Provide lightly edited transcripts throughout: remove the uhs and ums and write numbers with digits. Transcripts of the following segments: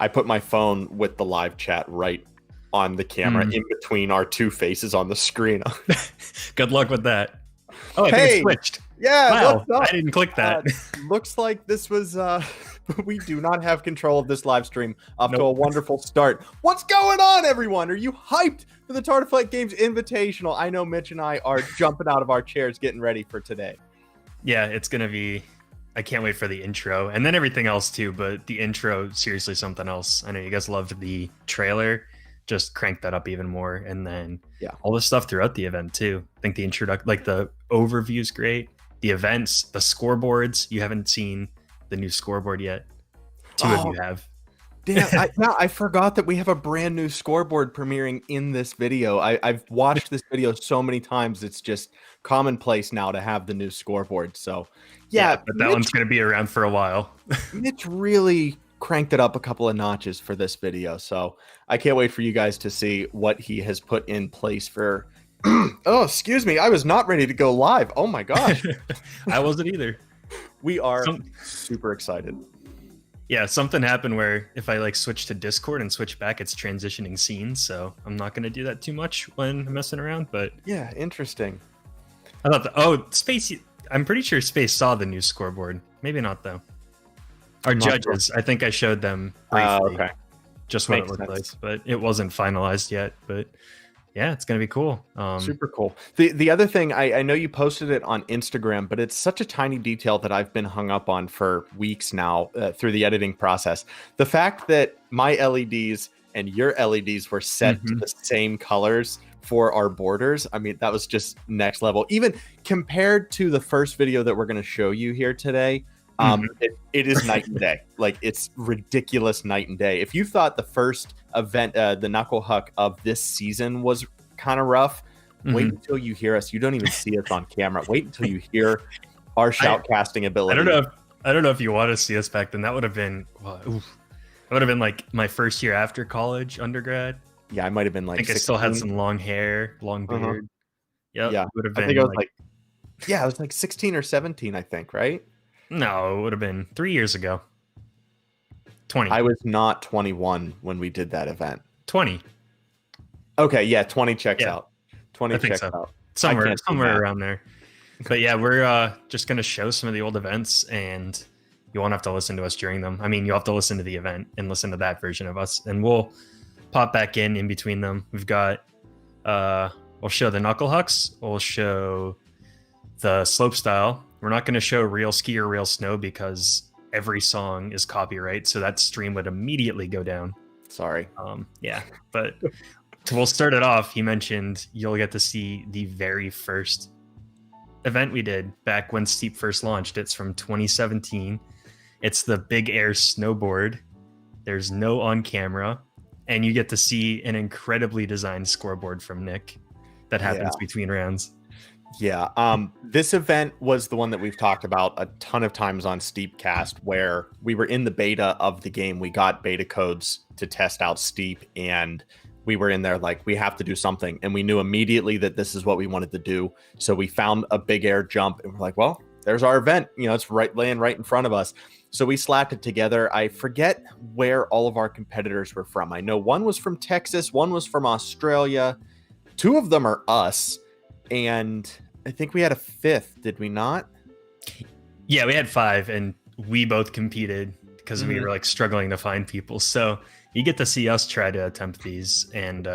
I put my phone with the live chat right on the camera in between our two faces on the screen. Good luck with that. Oh, I think it switched. Yeah, wow, I didn't click that. Looks like this was we do not have control of this live stream up to a wonderful start. What's going on, everyone? Are you hyped for the Tartar Flight Games Invitational? I know Mitch and I are jumping out of our chairs getting ready for today. Yeah, it's gonna be, I can't wait for the intro and then everything else too, but the intro, seriously something else. I know you guys loved the trailer, just crank that up even more, and then all the stuff throughout the event too. I think the introduction, like the overview is great, the events, the scoreboards. You haven't seen the new scoreboard yet. Two of you have. Damn, I forgot that we have a brand new scoreboard premiering in this video. I've watched this video so many times, it's just commonplace now to have the new scoreboard. So yeah, but that one's going to be around for a while. Mitch really cranked it up a couple of notches for this video, so I can't wait for you guys to see what he has put in place for oh, excuse me, I was not ready to go live. Oh my gosh. I wasn't either. We are super excited. Yeah, something happened where if I like switch to Discord and switch back, it's transitioning scenes, so I'm not going to do that too much when I'm messing around, but yeah, interesting. I thought Space, I'm pretty sure Space saw the new scoreboard. Maybe not though. Our judges, I think I showed them briefly just what it looked like, but it wasn't finalized yet, but yeah, it's going to be cool. Super cool. The other thing, I know you posted it on Instagram, but it's such a tiny detail that I've been hung up on for weeks now through the editing process. The fact that my LEDs and your LEDs were set to the same colors for our borders. I mean, that was just next level. Even compared to the first video that we're going to show you here today, it is night and day. Like, it's ridiculous night and day. If you thought the first event, the Knuckle Huck of this season was kind of rough, wait until you hear us. You don't even see us on camera. Wait until you hear our shoutcasting ability. I don't know if you want to see us back then. That would have been, that would have been like my first year after college, undergrad. Yeah, I might have been like, I think 16. I still had some long hair, long beard. Yeah, would have been. I think I was I was like 16 or 17, I think, right? No, it would have been 3 years ago. 20. I was not 21 when we did that event. 20. Okay, yeah, 20 checks out. 20 checks out. Somewhere around there. But yeah, we're just going to show some of the old events, and you won't have to listen to us during them. I mean, you'll have to listen to the event and listen to that version of us, and we'll pop back in between them. We've got, we'll show the Knuckle Hucks. We'll show the slope style. We're not going to show real ski or real snow because every song is copyright, so that stream would immediately go down. Sorry. Yeah, but we'll start it off. He mentioned you'll get to see the very first event we did back when Steep first launched. It's from 2017. It's the Big Air snowboard. There's no on camera, and you get to see an incredibly designed scoreboard from Nick that happens between rounds. Yeah, this event was the one that we've talked about a ton of times on Steepcast, where we were in the beta of the game. We got beta codes to test out Steep, and we were in there like, we have to do something. And we knew immediately that this is what we wanted to do. So we found a big air jump, and we're like, well, there's our event. You know, it's laying right in front of us. So we slapped it together. I forget where all of our competitors were from. I know one was from Texas, one was from Australia. Two of them are us. And I think we had a fifth, did we not? Yeah, we had 5, and we both competed because we were like struggling to find people. So you get to see us try to attempt these, and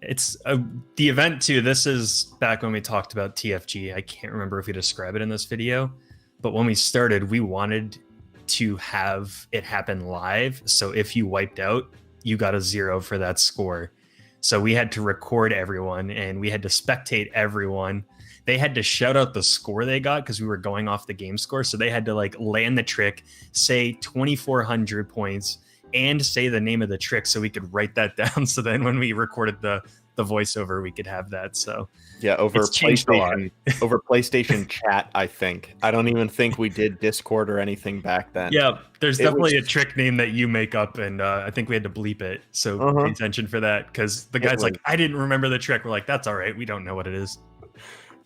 it's the event too. This is back when we talked about TFG. I can't remember if we describe it in this video, but when we started, we wanted to have it happen live. So if you wiped out, you got a 0 for that score. So we had to record everyone, and we had to spectate everyone. They had to shout out the score they got because we were going off the game score. So they had to like land the trick, say 2,400 points, and say the name of the trick so we could write that down. So then when we recorded the voiceover, we could have that. So yeah, over PlayStation chat, I think. I don't even think we did Discord or anything back then. Yeah, there's definitely a trick name that you make up, and I think we had to bleep it. So pay attention for that, because the guy's like, I didn't remember the trick. We're like, that's all right. We don't know what it is.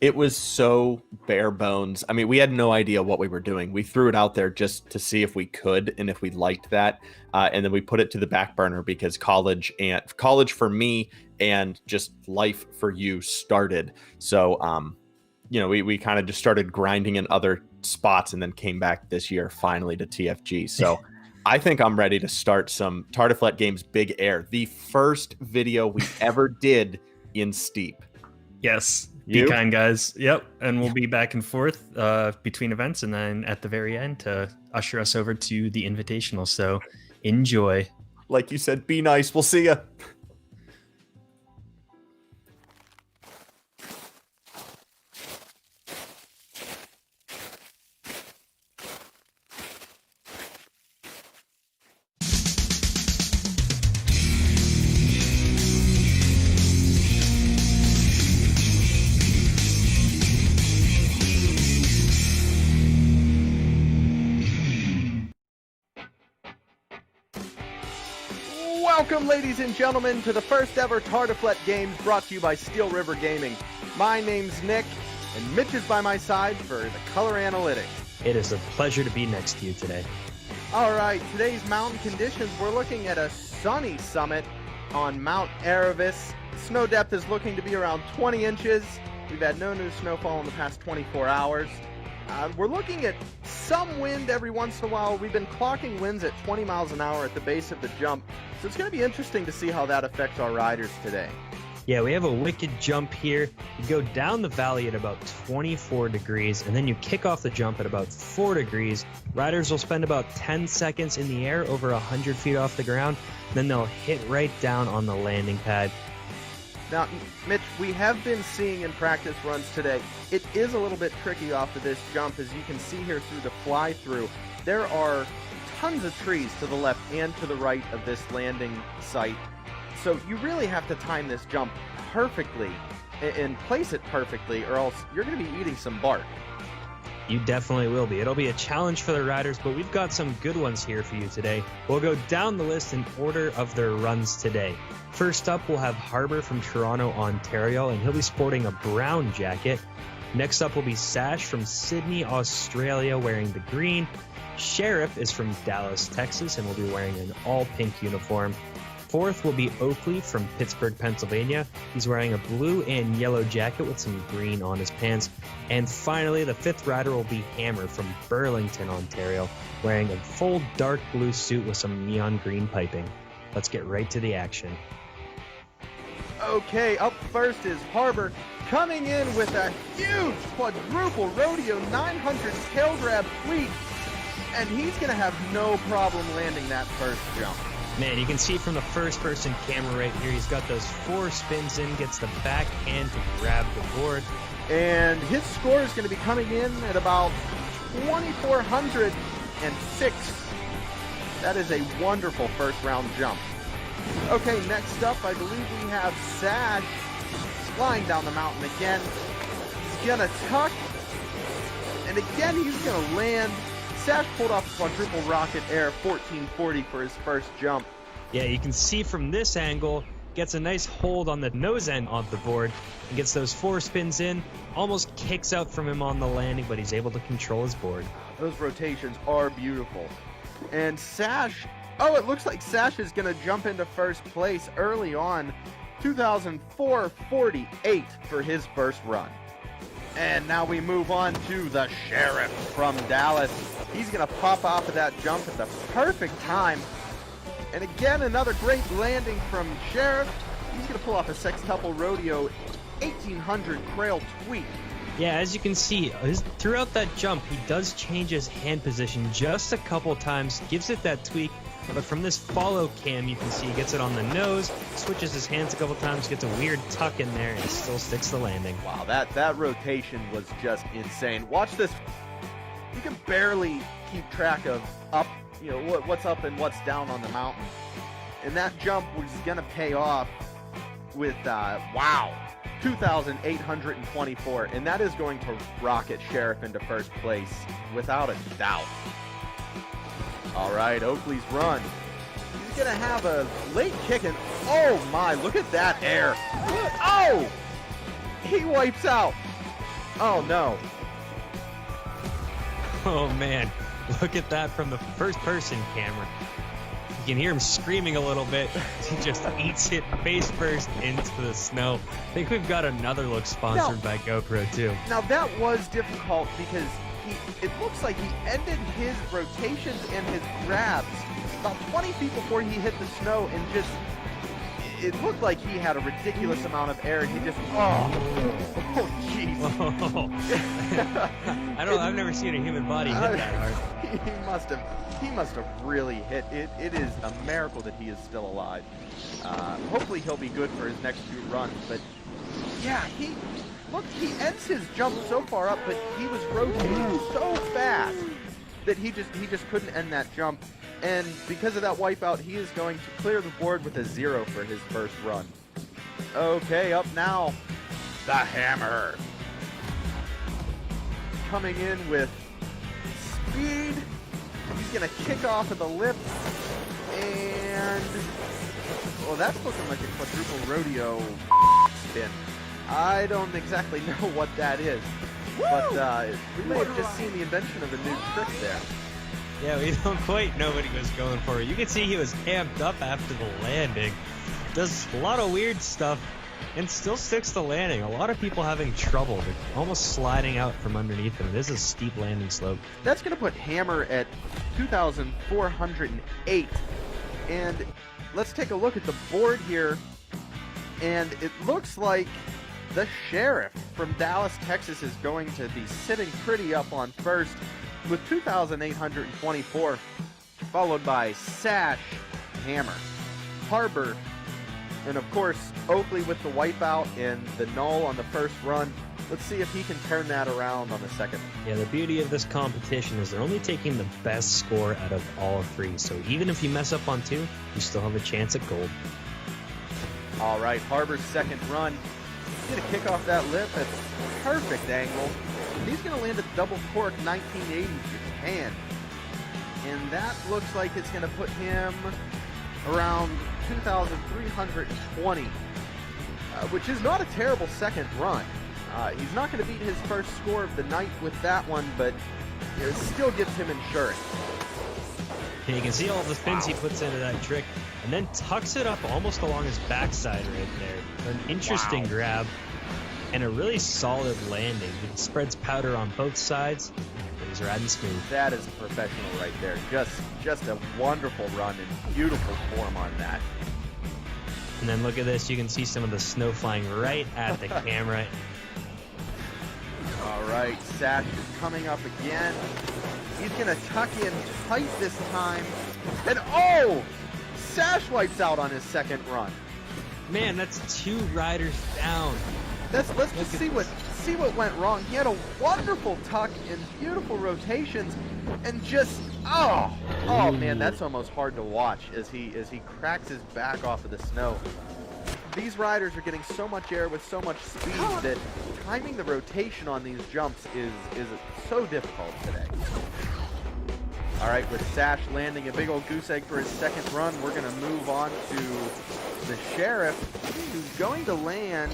It was so bare bones. I mean, we had no idea what we were doing. We threw it out there just to see if we could and if we liked that. And then we put it to the back burner because college for me and just life for you started. So, we kind of just started grinding in other spots and then came back this year finally to TFG. So I think I'm ready to start some Tartiflet Games Big Air, the first video we ever did in Steep. Yes. Be kind, guys. Yep. And we'll be back and forth between events and then at the very end to usher us over to the Invitational. So enjoy. Like you said, be nice. We'll see ya. Welcome, ladies and gentlemen, to the first ever Tartiflet Games brought to you by Steel River Gaming. My name's Nick, and Mitch is by my side for the color analytics. It is a pleasure to be next to you today. All right, today's mountain conditions, we're looking at a sunny summit on Mount Erebus. Snow depth is looking to be around 20 inches. We've had no new snowfall in the past 24 hours. We're looking at some wind every once in a while. We've been clocking winds at 20 miles an hour at the base of the jump, so it's going to be interesting to see how that affects our riders today. Yeah, we have a wicked jump here. You go down the valley at about 24 degrees, and then you kick off the jump at about 4 degrees. Riders will spend about 10 seconds in the air over 100 feet off the ground, then they'll hit right down on the landing pad. Now, Mitch, we have been seeing in practice runs today, it is a little bit tricky off of this jump. As you can see here through the fly-through, there are tons of trees to the left and to the right of this landing site. So you really have to time this jump perfectly and place it perfectly, or else you're going to be eating some bark. You definitely will be. It'll be a challenge for the riders, but we've got some good ones here for you today. We'll go down the list in order of their runs today. First up, we'll have Harbour from Toronto, Ontario, and he'll be sporting a brown jacket. Next up will be Sash from Sydney, Australia, wearing the green. Sheriff is from Dallas, Texas, and will be wearing an all-pink uniform. Fourth will be Oakley from Pittsburgh, Pennsylvania. He's wearing a blue and yellow jacket with some green on his pants. And finally, the fifth rider will be Hammer from Burlington, Ontario, wearing a full dark blue suit with some neon green piping. Let's get right to the action. Okay, up first is Harbour, coming in with a huge quadruple rodeo 900 tail grab tweak, and he's going to have no problem landing that first jump. Man, you can see from the first-person camera right here, he's got those 4 spins in, gets the back hand to grab the board. And his score is going to be coming in at about 2,406. That is a wonderful first-round jump. Okay, next up, I believe we have Sash flying down the mountain again. He's going to tuck, and again he's going to land. Sash pulled off a quadruple rocket air 1440 for his first jump. Yeah, you can see from this angle, gets a nice hold on the nose end of the board, and gets those 4 spins in, almost kicks out from him on the landing, but he's able to control his board. Those rotations are beautiful. And Sash, it looks like Sash is going to jump into first place early on, 2,448 for his first run. And now we move on to the Sheriff from Dallas. He's going to pop off of that jump at the perfect time. And again, another great landing from Sheriff. He's going to pull off a sextuple rodeo 1,800 trail tweak. Yeah, as you can see, throughout that jump, he does change his hand position just a couple times, gives it that tweak. But from this follow cam, you can see he gets it on the nose, switches his hands a couple times, gets a weird tuck in there, and still sticks the landing. Wow, that rotation was just insane. Watch this. You can barely keep track of what's up and what's down on the mountain. And that jump was going to pay off with, 2,824. And that is going to rocket Sheriff into first place without a doubt. All right, Oakley's run. He's going to have a late kick, and oh my, look at that air. Oh! He wipes out. Oh, no. Oh man, look at that from the first person camera. You can hear him screaming a little bit. He just eats it face first into the snow. I think we've got another look sponsored by GoPro too. Now that was difficult because it looks like he ended his rotations and his grabs about 20 feet before he hit the snow, and just it looked like he had a ridiculous amount of air. He just jeez. I've never seen a human body hit that hard. He must have really hit it. It is a miracle that he is still alive. Hopefully he'll be good for his next few runs. But yeah, he ends his jump so far up, but he was rotating so fast that he just couldn't end that jump. And because of that wipeout, he is going to clear the board with a 0 for his first run. Okay, up now, the Hammer. Coming in with speed. He's going to kick off of the lip. And, well, that's looking like a quadruple rodeo spin. I don't exactly know what that is. But we may have just seen the invention of a new trick there. Yeah, we don't quite know what he was going for. You can see he was amped up after the landing. Does a lot of weird stuff and still sticks the landing. A lot of people having trouble. They're almost sliding out from underneath him. This is a steep landing slope. That's going to put Hammer at 2,408. And let's take a look at the board here. And it looks like the Sheriff from Dallas, Texas is going to be sitting pretty up on first with 2,824, followed by Sash, Hammer, Harbor, and of course Oakley with the wipeout and the null on the first run. Let's see if he can turn that around on the second. Yeah, the beauty of this competition is they're only taking the best score out of all three. So even if you mess up on two, you still have a chance at gold. All right, Harbor's second run. He's going to kick off that lip at perfect angle. And he's going to land a double cork 1980 Japan. And that looks like it's going to put him around 2,320, which is not a terrible second run. He's not going to beat his first score of the night with that one, but it still gives him insurance. And you can see all the spins he puts into that trick, and then tucks it up almost along his backside right there. An interesting grab, and a really solid landing. He spreads powder on both sides, and he's riding smooth. That is professional right there. Just a wonderful run and beautiful form on that. And then look at this. You can see some of the snow flying right at the camera. All right, Sash is coming up again. He's going to tuck in tight this time. And oh! Sash wipes out on his second run. Man, that's two riders down. Let's just see what went wrong. He had a wonderful tuck and beautiful rotations, and just oh man, that's almost hard to watch as he cracks his back off of the snow. These riders are getting so much air with so much speed that timing the rotation on these jumps is so difficult today. All right, with Sash landing a big old goose egg for his second run, we're going to move on to the Sheriff, who's going to land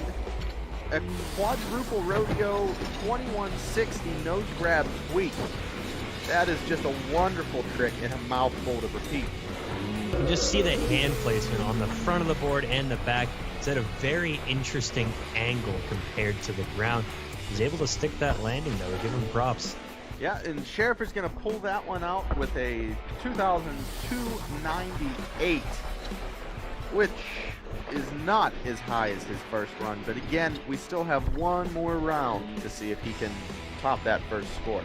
a quadruple rodeo 2160 nose grab tweak. That is just a wonderful trick and a mouthful to repeat. You can just see the hand placement on the front of the board and the back. It's at a very interesting angle compared to the ground. He's able to stick that landing though. Give him props. Yeah, and Sheriff is going to pull that one out with a 2,298, which is not as high as his first run. But again, we still have one more round to see if he can top that first score.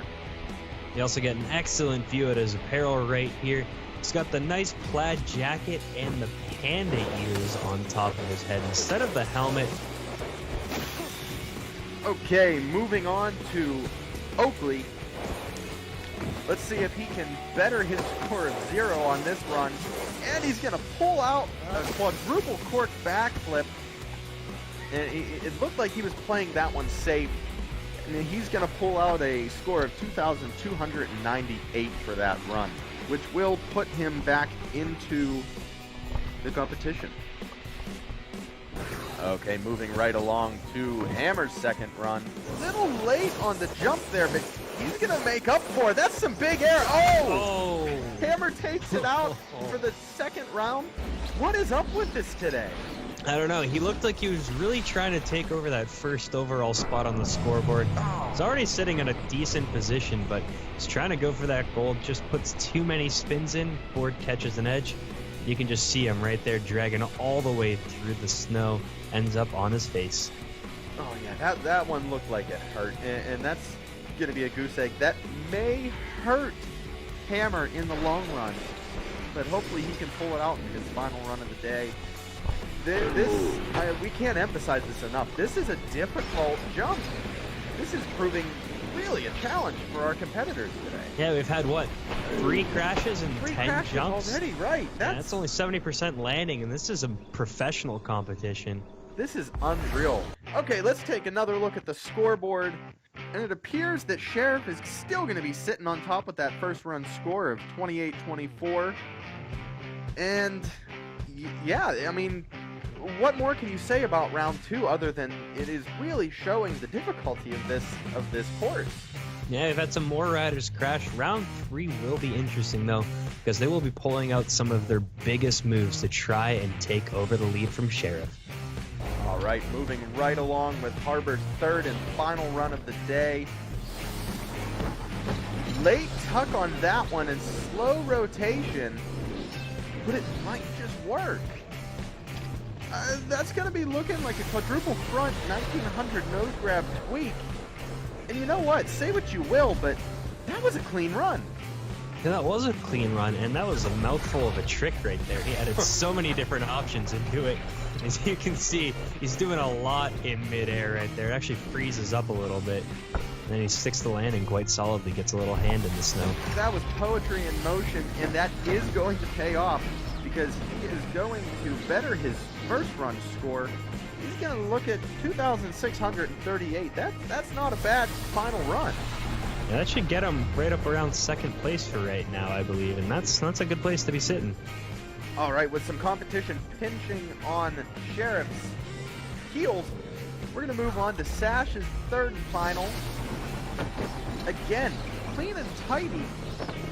You also get an excellent view at his apparel right here. He's got the nice plaid jacket and the panda ears on top of his head instead of the helmet. Okay, moving on to Oakley. Let's see if he can better his score of 0 on this run. And he's going to pull out a quadruple cork backflip. And it looked like he was playing that one safe. And he's going to pull out a score of 2,298 for that run, which will put him back into the competition. Okay, moving right along to Hammer's second run. Little late on the jump there, but he's gonna make up for it. That's some big air. Oh! Hammer takes it out for the second round. What is up with this today? I don't know. He looked like he was really trying to take over that first overall spot on the scoreboard. He's already sitting in a decent position, but he's trying to go for that gold. Just puts too many spins in. Board catches an edge. You can just see him right there dragging all the way through the snow. Ends up on his face. Oh yeah, that one looked like it hurt, and that's gonna be a goose egg. That may hurt Hammer in the long run, but hopefully he can pull it out in his final run of the day. We can't emphasize this enough. This is a difficult jump. This is proving really a challenge for our competitors today. Yeah, we've had, what, 3 crashes and 10 jumps? Already, right. That's only 70% landing, and this is a professional competition. This is unreal. Okay, let's take another look at the scoreboard. And it appears that Sheriff is still going to be sitting on top with that first run score of 28-24. And, yeah, I mean, what more can you say about round 2 other than it is really showing the difficulty of this course? Yeah, we've had some more riders crash. Round 3 will be interesting, though, because they will be pulling out some of their biggest moves to try and take over the lead from Sheriff. All right, moving right along with Harbor's third and final run of the day. Late tuck on that one and slow rotation, but it might just work. That's going to be looking like a quadruple front 1900 nose grab tweak. And you know what? Say what you will, but that was a clean run. Yeah, that was a clean run, and that was a mouthful of a trick right there. He added so many different options into it. As you can see, he's doing a lot in midair right there. It actually freezes up a little bit. And then he sticks the landing quite solidly, gets a little hand in the snow. That was poetry in motion, and that is going to pay off because he is going to better his first run score. He's going to look at 2,638. That's not a bad final run. Yeah, that should get him right up around second place for right now, I believe, and that's a good place to be sitting. All right, with some competition pinching on Sheriff's heels, we're going to move on to Sash's third and final. Again, clean and tidy,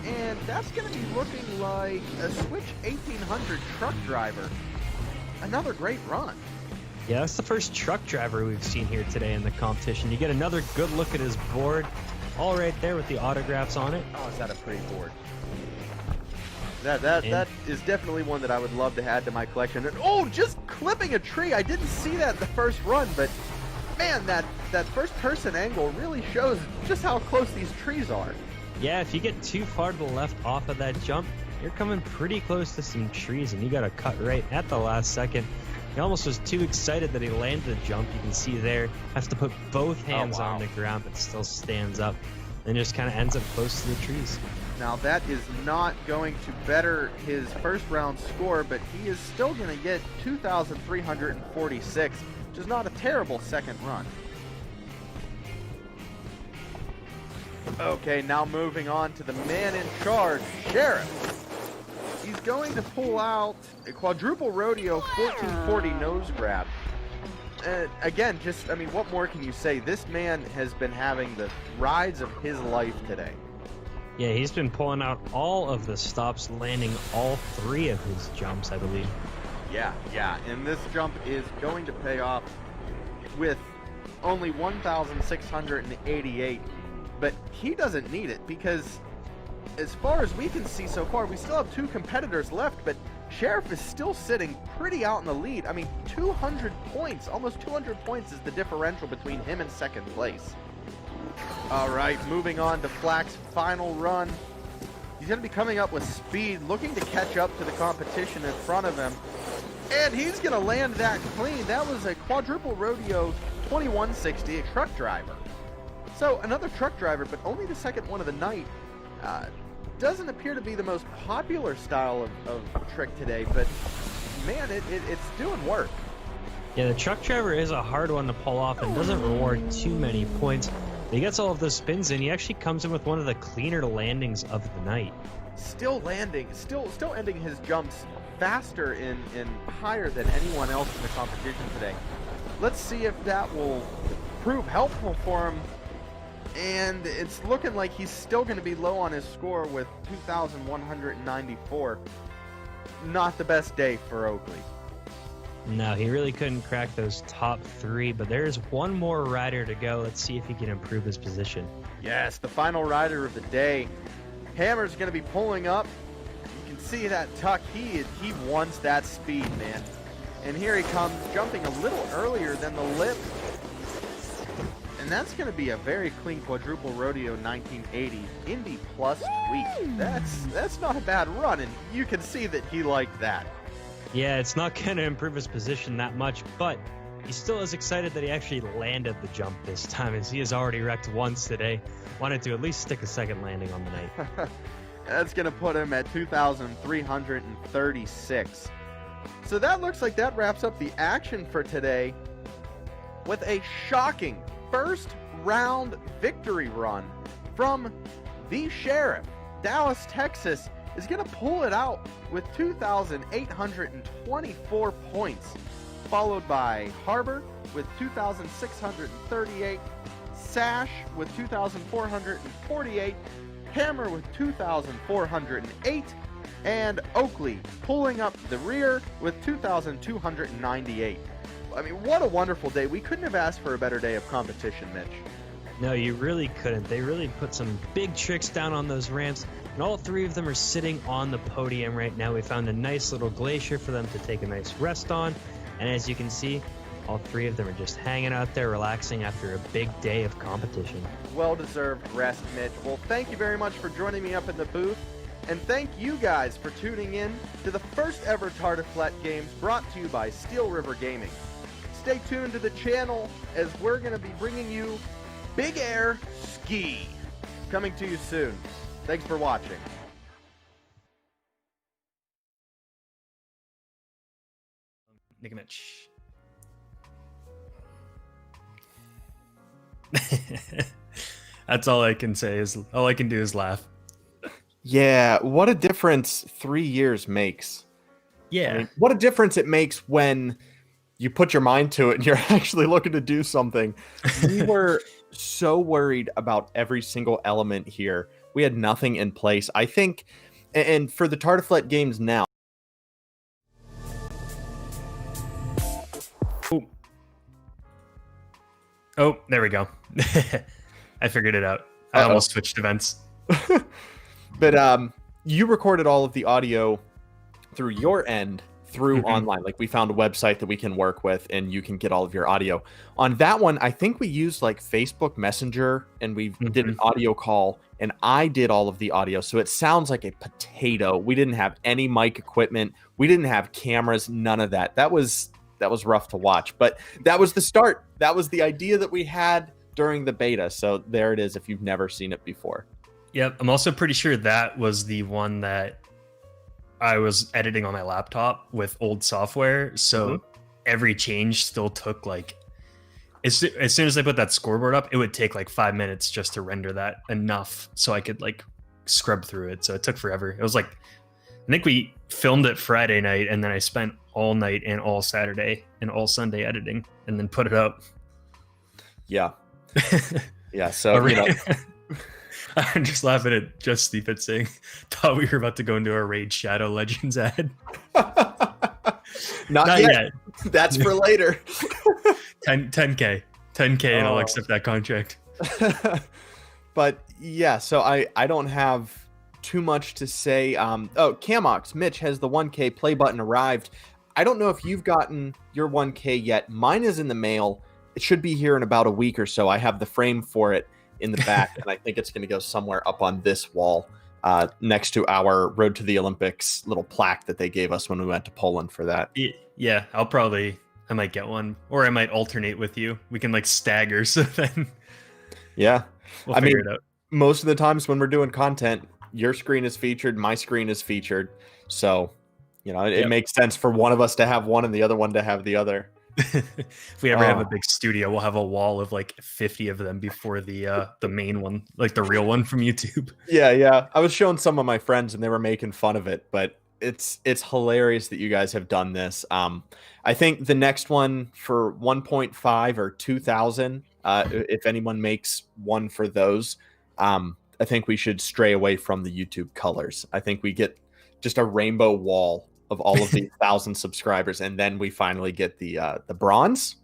and that's going to be looking like a Switch 1800 truck driver. Another great run. Yeah, that's the first truck driver we've seen here today in the competition. You get another good look at his board, all right there with the autographs on it. Oh, is that a pretty board? That is definitely one that I would love to add to my collection. And, oh, just clipping a tree. I didn't see that in the first run, but man, that first person angle really shows just how close these trees are. Yeah, if you get too far to the left off of that jump, you're coming pretty close to some trees, and you got to cut right at the last second. He almost was too excited that he landed the jump. You can see there, has to put both hands on the ground, but still stands up, and just kind of ends up close to the trees. Now that is not going to better his first round score, but he is still going to get 2,346, which is not a terrible second run. Okay, now moving on to the man in charge, Sheriff. He's going to pull out a quadruple rodeo 1440 nose grab. Again, what more can you say? This man has been having the rides of his life today. Yeah, he's been pulling out all of the stops, landing all 3 of his jumps, I believe. Yeah, and this jump is going to pay off with only 1,688, but he doesn't need it because as far as we can see so far, we still have 2 competitors left, but Sheriff is still sitting pretty out in the lead. I mean, 200 points, almost 200 points is the differential between him and second place. All right, moving on to Flack's final run. He's going to be coming up with speed, looking to catch up to the competition in front of him. And he's going to land that clean. That was a quadruple rodeo 2160, a truck driver. So another truck driver, but only the second one of the night. Doesn't appear to be the most popular style of trick today, but man, it's doing work. Yeah, the truck driver is a hard one to pull off and doesn't reward too many points. He gets all of those spins in. He actually comes in with one of the cleaner landings of the night. Still landing, still ending his jumps faster and higher than anyone else in the competition today. let's see if that will prove helpful for him. And it's looking like he's still going to be low on his score with 2,194. Not the best day for Oakley. No, he really couldn't crack those top 3, but there's one more rider to go. Let's see if he can improve his position. Yes, the final rider of the day. Hammer's going to be pulling up. You can see that tuck. He wants that speed, man. And here he comes, jumping a little earlier than the lip. And that's going to be a very clean quadruple rodeo 1980 Indy Plus tweak. That's not a bad run, and you can see that he liked that. Yeah, it's not going to improve his position that much, but he still is excited that he actually landed the jump this time, as he has already wrecked once today. Wanted to at least stick a second landing on the night. That's going to put him at 2,336. So that looks like that wraps up the action for today with a shocking first round victory run from the Sheriff. Dallas, Texas is going to pull it out with 2,824 points, followed by Harbor with 2,638, Sash with 2,448, Hammer with 2,408, and Oakley pulling up the rear with 2,298. I mean, what a wonderful day. We couldn't have asked for a better day of competition, Mitch. No, you really couldn't. They really put some big tricks down on those ramps, and all 3 of them are sitting on the podium right now. We found a nice little glacier for them to take a nice rest on, and as you can see, all 3 of them are just hanging out there relaxing after a big day of competition. Well-deserved rest, Mitch. Well, thank you very much for joining me up in the booth, and thank you guys for tuning in to the first ever Tartiflette Games brought to you by Steel River Gaming. Stay tuned to the channel as we're going to be bringing you Big Air Ski. Coming to you soon. Thanks for watching. Nick and Mitch. That's all I can say all I can do is laugh. Yeah, what a difference 3 years makes. Yeah. I mean, what a difference it makes when you put your mind to it and you're actually looking to do something. We were so worried about every single element here. We had nothing in place. I think, and for the Tartiflette Games now. Oh, there we go. I figured it out. I almost switched events. But you recorded all of the audio through your end through online. Like, we found a website that we can work with and you can get all of your audio. On that one, I think we used like Facebook Messenger and we did an audio call and I did all of the audio. So it sounds like a potato. We didn't have any mic equipment. We didn't have cameras, none of that. That was rough to watch, but that was the start. That was the idea that we had during the beta. So there it is if you've never seen it before. Yep. I'm also pretty sure that was the one that I was editing on my laptop with old software. So every change still took like, as soon as I put that scoreboard up, it would take like 5 minutes just to render that enough so I could like scrub through it. So it took forever. It was like, I think we filmed it Friday night and then I spent all night and all Saturday and all Sunday editing and then put it up. Yeah. Yeah. So, you know. I'm just laughing at Just Stupid saying, thought we were about to go into a Raid Shadow Legends ad. Not yet. That's for later. 10K and I'll accept that contract. But yeah, so I don't have too much to say. Camox, Mitch, has the 1K play button arrived. I don't know if you've gotten your 1K yet. Mine is in the mail. It should be here in about a week or so. I have the frame for it in the back, and I think it's going to go somewhere up on this wall next to our Road to the Olympics little plaque that they gave us when we went to Poland for that. Yeah, I might get one, or I might alternate with you. We can like stagger, so then yeah, we'll figure it out. Most of the times when we're doing content, your screen is featured, my screen is featured, so you know it makes sense for one of us to have one and the other one to have the other. If we ever have a big studio, we'll have a wall of like 50 of them before the main one, like the real one from YouTube. Yeah. I was showing some of my friends and they were making fun of it, but it's hilarious that you guys have done this. I think the next one for 1.5 or 2,000, if anyone makes one for those, I think we should stray away from the YouTube colors. I think we get just a rainbow wall of all of the 1,000 subscribers, and then we finally get the bronze.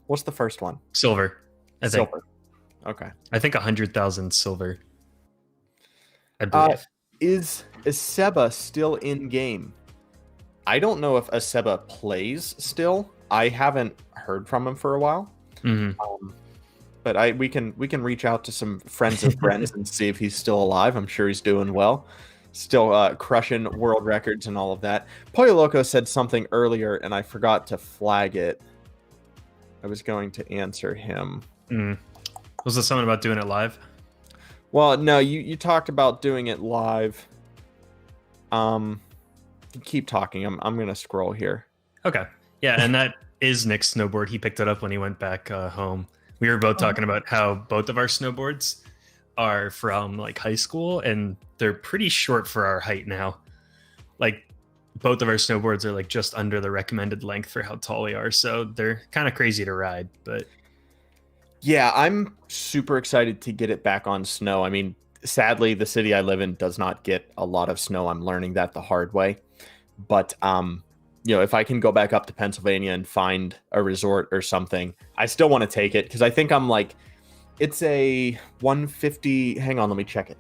What's the first one? Silver. I think. Silver. Okay. I think 100,000 silver. I believe. Is Seba still in game? I don't know if Seba plays still. I haven't heard from him for a while. But we can reach out to some friends of friends and see if he's still alive. I'm sure he's doing well. Still crushing world records and all of that. Pollo Loco said something earlier, and I forgot to flag it. I was going to answer him. Was there something about doing it live? Well, no, you talked about doing it live. Keep talking. I'm going to scroll here. Okay. Yeah, and that is Nick's snowboard. He picked it up when he went back home. We were both talking about how both of our snowboards are from like high school, and they're pretty short for our height now. Like both of our snowboards are like just under the recommended length for how tall we are, so they're kind of crazy to ride. But yeah, I'm super excited to get it back on snow. I mean, sadly, the city I live in does not get a lot of snow. I'm learning that the hard way. But if I can go back up to Pennsylvania and find a resort or something, I still want to take it because I think I'm like, it's a 150. Hang on, let me check it.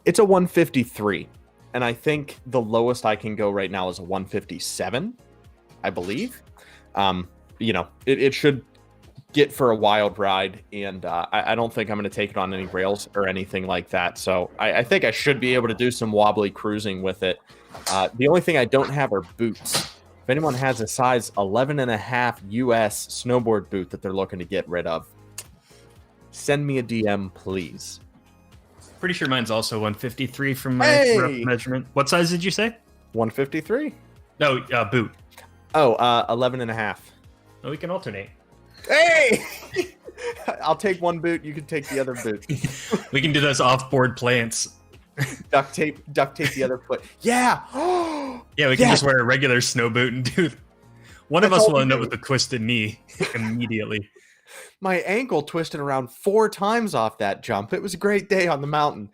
It's a 153. And I think the lowest I can go right now is a 157, I believe. It should get for a wild ride, and I don't think I'm going to take it on any rails or anything like that. So I think I should be able to do some wobbly cruising with it. The only thing I don't have are boots. If anyone has a size 11.5 US snowboard boot that they're looking to get rid of, send me a DM, please. Pretty sure mine's also 153 from my rough measurement. What size did you say? 153. No, boot. 11.5. Oh, we can alternate. Hey! I'll take one boot. You can take the other boot. We can do those off-board plants. Duct tape the other foot. Yeah. Yeah, we can just wear a regular snow boot and do. One of us will end up with a twisted knee immediately. My ankle twisted around 4 times off that jump. It was a great day on the mountain.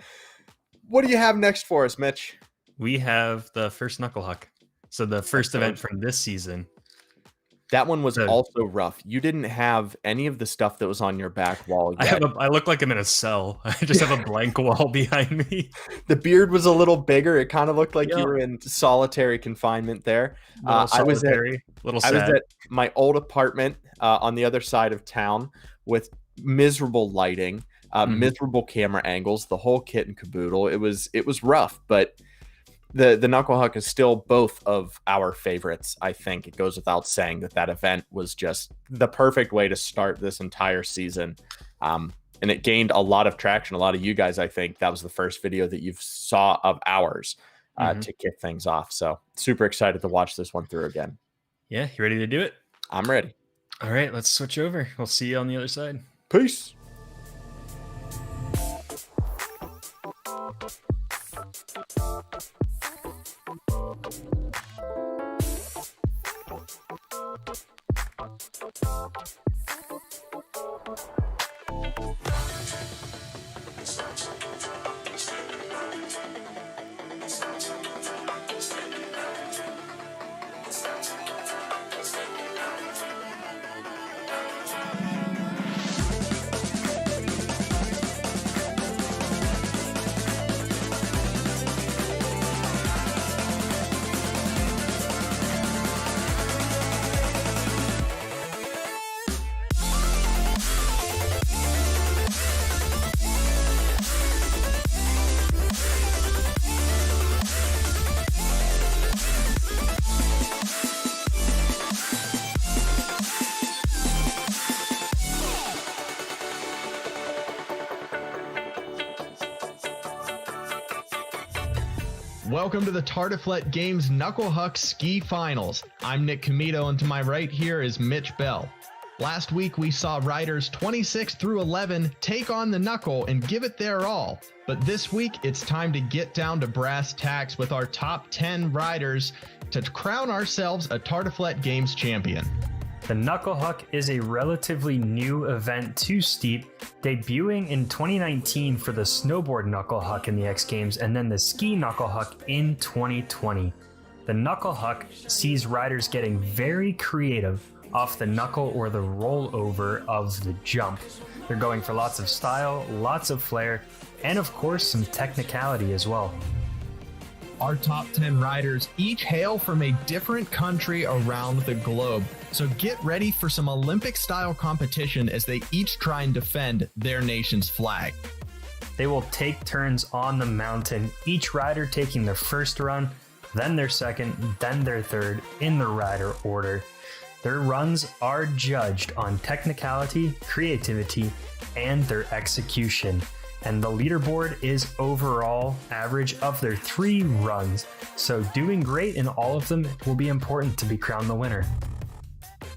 What do you have next for us, Mitch? We have the first knuckle huck. So the first event from this season. That one was also rough. You didn't have any of the stuff that was on your back wall yet. I look like I'm in a cell. I just have a blank wall behind me. The beard was a little bigger. It kind of looked like you were in solitary confinement there. I was at my old apartment on the other side of town with miserable lighting, miserable camera angles, the whole kit and caboodle. It was rough, but the knuckle huck is still both of our favorites. I think it goes without saying that event was just the perfect way to start this entire season. And it gained a lot of traction. A lot of you guys, I think that was the first video that you saw of ours to kick things off. So super excited to watch this one through again. Yeah. You ready to do it? I'm ready. All right, let's switch over. We'll see you on the other side. Peace. Welcome to the Tartiflet Games Knuckle Huck Ski Finals. I'm Nick Comito, and to my right here is Mitch Bell. Last week, we saw riders 26 through 11 take on the knuckle and give it their all. But this week, it's time to get down to brass tacks with our top 10 riders to crown ourselves a Tartiflette Games champion. The Knuckle Huck is a relatively new event to Steep, debuting in 2019 for the Snowboard Knuckle Huck in the X Games and then the Ski Knuckle Huck in 2020. The Knuckle Huck sees riders getting very creative off the knuckle or the rollover of the jump. They're going for lots of style, lots of flair, and of course some technicality as well. Our top 10 riders each hail from a different country around the globe. So get ready for some Olympic-style competition as they each try and defend their nation's flag. They will take turns on the mountain, each rider taking their first run, then their second, then their third in the rider order. Their runs are judged on technicality, creativity, and their execution. And the leaderboard is overall average of their 3 runs. So doing great in all of them will be important to be crowned the winner.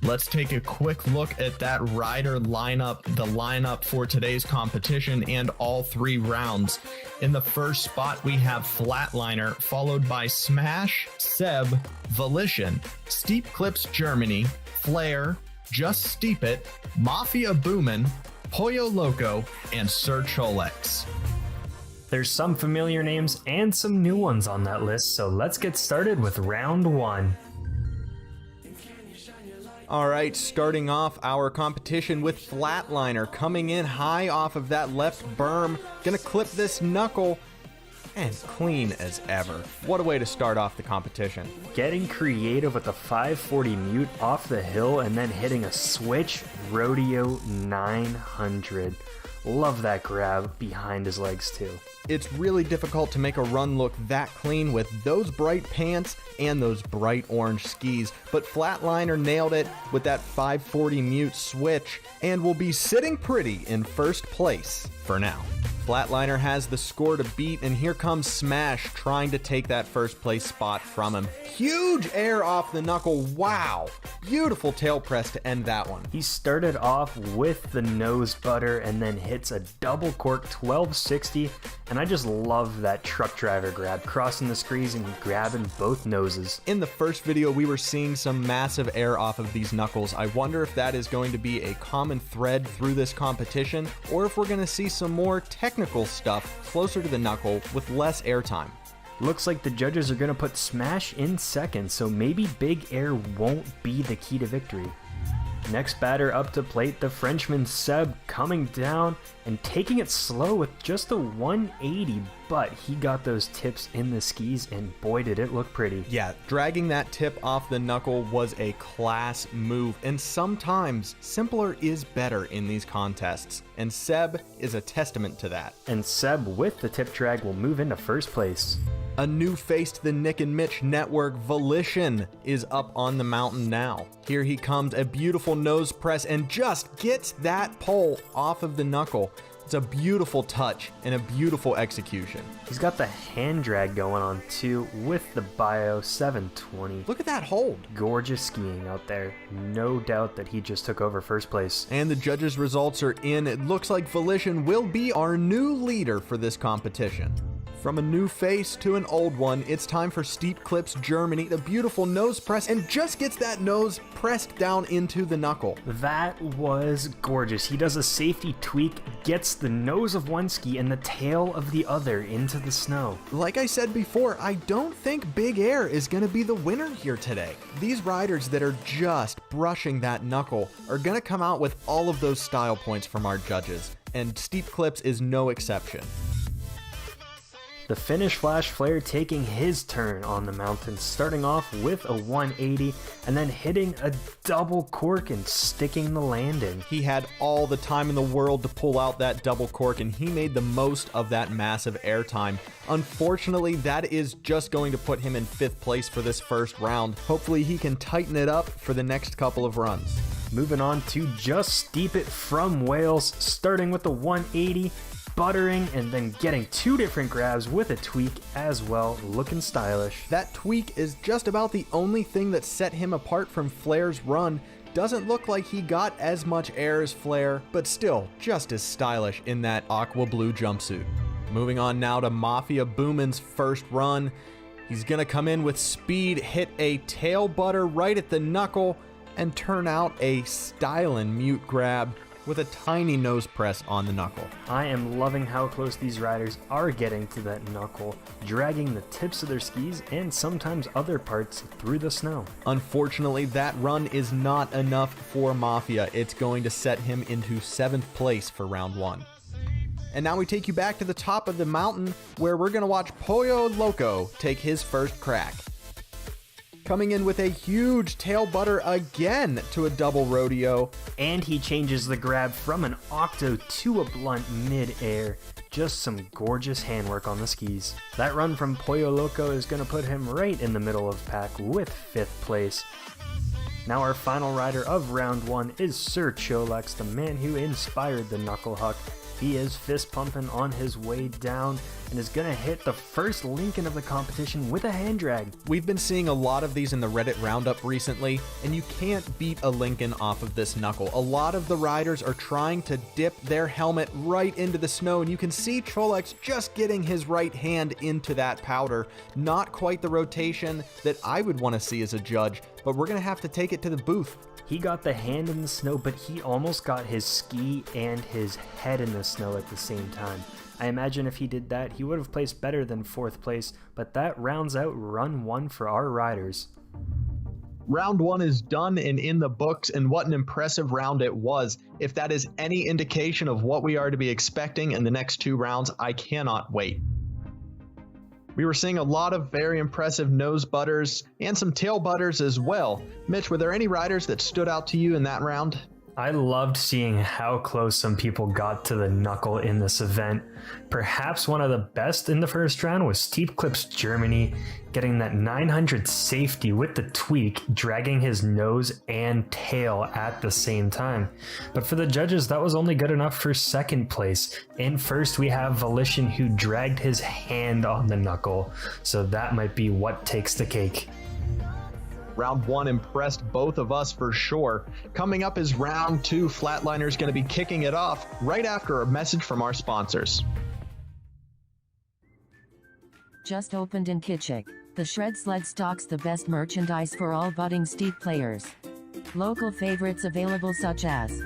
Let's take a quick look at that rider lineup, the lineup for today's competition and all 3 rounds. In the first spot, we have Flatliner, followed by Smash, Seb, Volition, Steep Clips Germany, Flair, Just Steep It, Mafia Boomin', Pollo Loco, and Sir Cholex. There's some familiar names and some new ones on that list, so let's get started with round 1. All right, starting off our competition with Flatliner, coming in high off of that left berm, gonna clip this knuckle, and clean as ever. What a way to start off the competition. Getting creative with a 540 mute off the hill and then hitting a switch rodeo 900. Love that grab behind his legs too. It's really difficult to make a run look that clean with those bright pants and those bright orange skis, but Flatliner nailed it with that 540 mute switch and will be sitting pretty in first place for now. Flatliner has the score to beat, and here comes Smash trying to take that first place spot from him. Huge air off the knuckle, wow! Beautiful tail press to end that one. He started off with the nose butter and then hits a double cork 1260, and I just love that truck driver grab, crossing the screens and grabbing both noses. In the first video, we were seeing some massive air off of these knuckles. I wonder if that is going to be a common thread through this competition, or if we're going to see some more technical stuff closer to the knuckle with less airtime. Looks like the judges are going to put Smash in second, so maybe big air won't be the key to victory. Next batter up to plate, the Frenchman Seb coming down and taking it slow with just a 180, but he got those tips in the skis and boy did it look pretty. Yeah, dragging that tip off the knuckle was a class move, and sometimes simpler is better in these contests, and Seb is a testament to that. And Seb with the tip drag will move into first place. A new face to the Nick and Mitch network, Volition, is up on the mountain now. Here he comes, a beautiful nose press, and just gets that pole off of the knuckle. It's a beautiful touch and a beautiful execution. He's got the hand drag going on too with the Bio 720. Look at that hold. Gorgeous skiing out there. No doubt that he just took over first place. And the judges' results are in. It looks like Volition will be our new leader for this competition. From a new face to an old one, it's time for Steep Clips Germany, the beautiful nose press, and just gets that nose pressed down into the knuckle. That was gorgeous. He does a safety tweak, gets the nose of one ski and the tail of the other into the snow. Like I said before, I don't think Big Air is going to be the winner here today. These riders that are just brushing that knuckle are going to come out with all of those style points from our judges, and Steep Clips is no exception. The Finnish Flash Flare taking his turn on the mountain, starting off with a 180 and then hitting a double cork and sticking the landing. He had all the time in the world to pull out that double cork, and he made the most of that massive airtime. Unfortunately, that is just going to put him in 5th place for this first round. Hopefully he can tighten it up for the next couple of runs. Moving on to Just Steep It from Wales, starting with the 180, buttering and then getting 2 different grabs with a tweak as well, looking stylish. That tweak is just about the only thing that set him apart from Flair's run. Doesn't look like he got as much air as Flair, but still just as stylish in that aqua blue jumpsuit. Moving on now to Mafia Boomin's first run. He's gonna come in with speed, hit a tail butter right at the knuckle, and turn out a stylin' mute grab with a tiny nose press on the knuckle. I am loving how close these riders are getting to that knuckle, dragging the tips of their skis and sometimes other parts through the snow. Unfortunately, that run is not enough for Mafia. It's going to set him into 7th place for round 1. And now we take you back to the top of the mountain where we're going to watch Pollo Loco take his first crack. Coming in with a huge tail butter again to a double rodeo. And he changes the grab from an octo to a blunt mid-air. Just some gorgeous handwork on the skis. That run from Pollo Loco is going to put him right in the middle of pack with 5th place. Now our final rider of round 1 is Sir Cholex, the man who inspired the knuckle huck. He is fist pumping on his way down and is going to hit the first Lincoln of the competition with a hand drag. We've been seeing a lot of these in the Reddit roundup recently, and you can't beat a Lincoln off of this knuckle. A lot of the riders are trying to dip their helmet right into the snow, and you can see Cholex just getting his right hand into that powder. Not quite the rotation that I would want to see as a judge, but we're going to have to take it to the booth. He got the hand in the snow, but he almost got his ski and his head in the snow at the same time. I imagine if he did that, he would have placed better than 4th place, but that rounds out run 1 for our riders. Round 1 is done and in the books, and what an impressive round it was. If that is any indication of what we are to be expecting in the next 2 rounds, I cannot wait. We were seeing a lot of very impressive nose butters and some tail butters as well. Mitch, were there any riders that stood out to you in that round? I loved seeing how close some people got to the knuckle in this event. Perhaps one of the best in the first round was Steep Clips Germany, getting that 900 safety with the tweak, dragging his nose and tail at the same time. But for the judges, that was only good enough for 2nd place. In first, we have Volition, who dragged his hand on the knuckle, so that might be what takes the cake. Round 1 impressed both of us for sure. Coming up is round 2. Flatliner's going to be kicking it off right after a message from our sponsors. Just opened in Kitchik. The Shred Sled stocks the best merchandise for all budding steep players. Local favorites available such as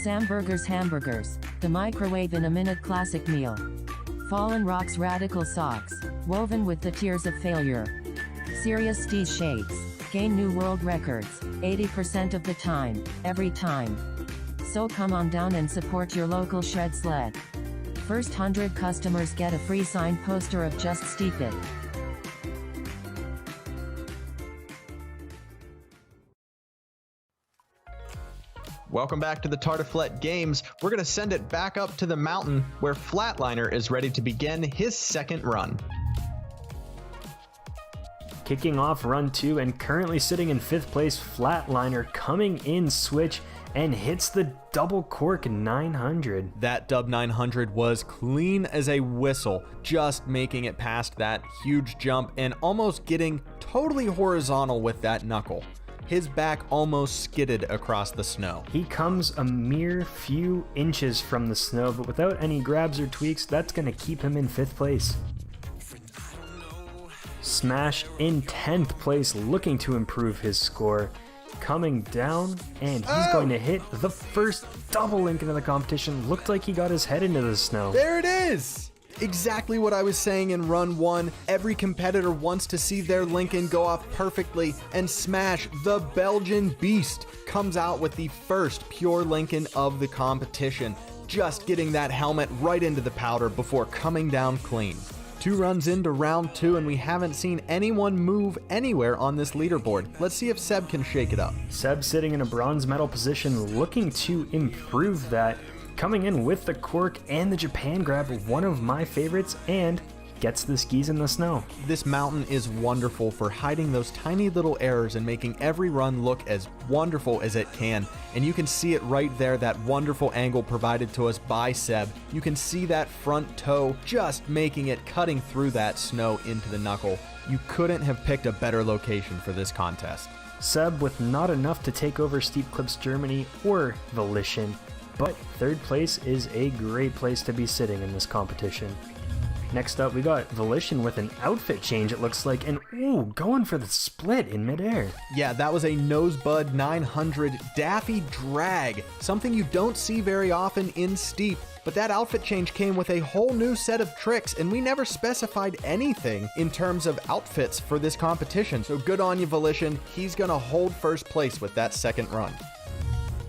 Sam Burger's Hamburgers, the microwave in a minute classic meal, Fallen Rocks Radical Socks, woven with the tears of failure, Serious Steez Shades, gain new world records, 80% of the time, every time. So come on down and support your local Shred Sled. First 100 customers get a free signed poster of Just Steep It. Welcome back to the Tartiflette Games. We're going to send it back up to the mountain where Flatliner is ready to begin his 2nd run. Kicking off run 2 and currently sitting in 5th place, Flatliner coming in switch and hits the double cork 900. That dub 900 was clean as a whistle, just making it past that huge jump and almost getting totally horizontal with that knuckle. His back almost skidded across the snow. He comes a mere few inches from the snow, but without any grabs or tweaks, that's going to keep him in 5th place. Smash in 10th place, looking to improve his score. Coming down, and he's going to hit the first double Lincoln of the competition. Looked like he got his head into the snow. There it is! Exactly what I was saying in run 1. Every competitor wants to see their Lincoln go off perfectly, and Smash, the Belgian beast, comes out with the first pure Lincoln of the competition, just getting that helmet right into the powder before coming down clean. 2 runs into round 2, and we haven't seen anyone move anywhere on this leaderboard. Let's see if Seb can shake it up. Seb sitting in a bronze medal position, looking to improve that. Coming in with the cork and the Japan grab, one of my favorites, and gets the skis in the snow. This mountain is wonderful for hiding those tiny little errors and making every run look as wonderful as it can. And you can see it right there, that wonderful angle provided to us by Seb. You can see that front toe just making it cutting through that snow into the knuckle. You couldn't have picked a better location for this contest. Seb with not enough to take over Steep Clips Germany or Volition, but third place is a great place to be sitting in this competition. Next up, we got Volition with an outfit change, it looks like, and ooh, going for the split in midair. Yeah, that was a Nosebud 900 Daffy Drag, something you don't see very often in Steep. But that outfit change came with a whole new set of tricks, and we never specified anything in terms of outfits for this competition. So good on you, Volition. He's gonna hold first place with that second run.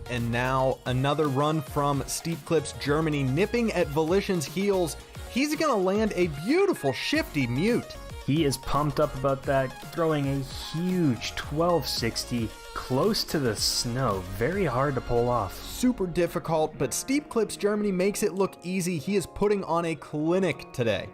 And now another run from Steep Clips Germany, nipping at Volition's heels. He's gonna land a beautiful shifty mute. He is pumped up about that, throwing a huge 1260 close to the snow. Very hard to pull off. Super difficult, but Steep Clips Germany makes it look easy. He is putting on a clinic today.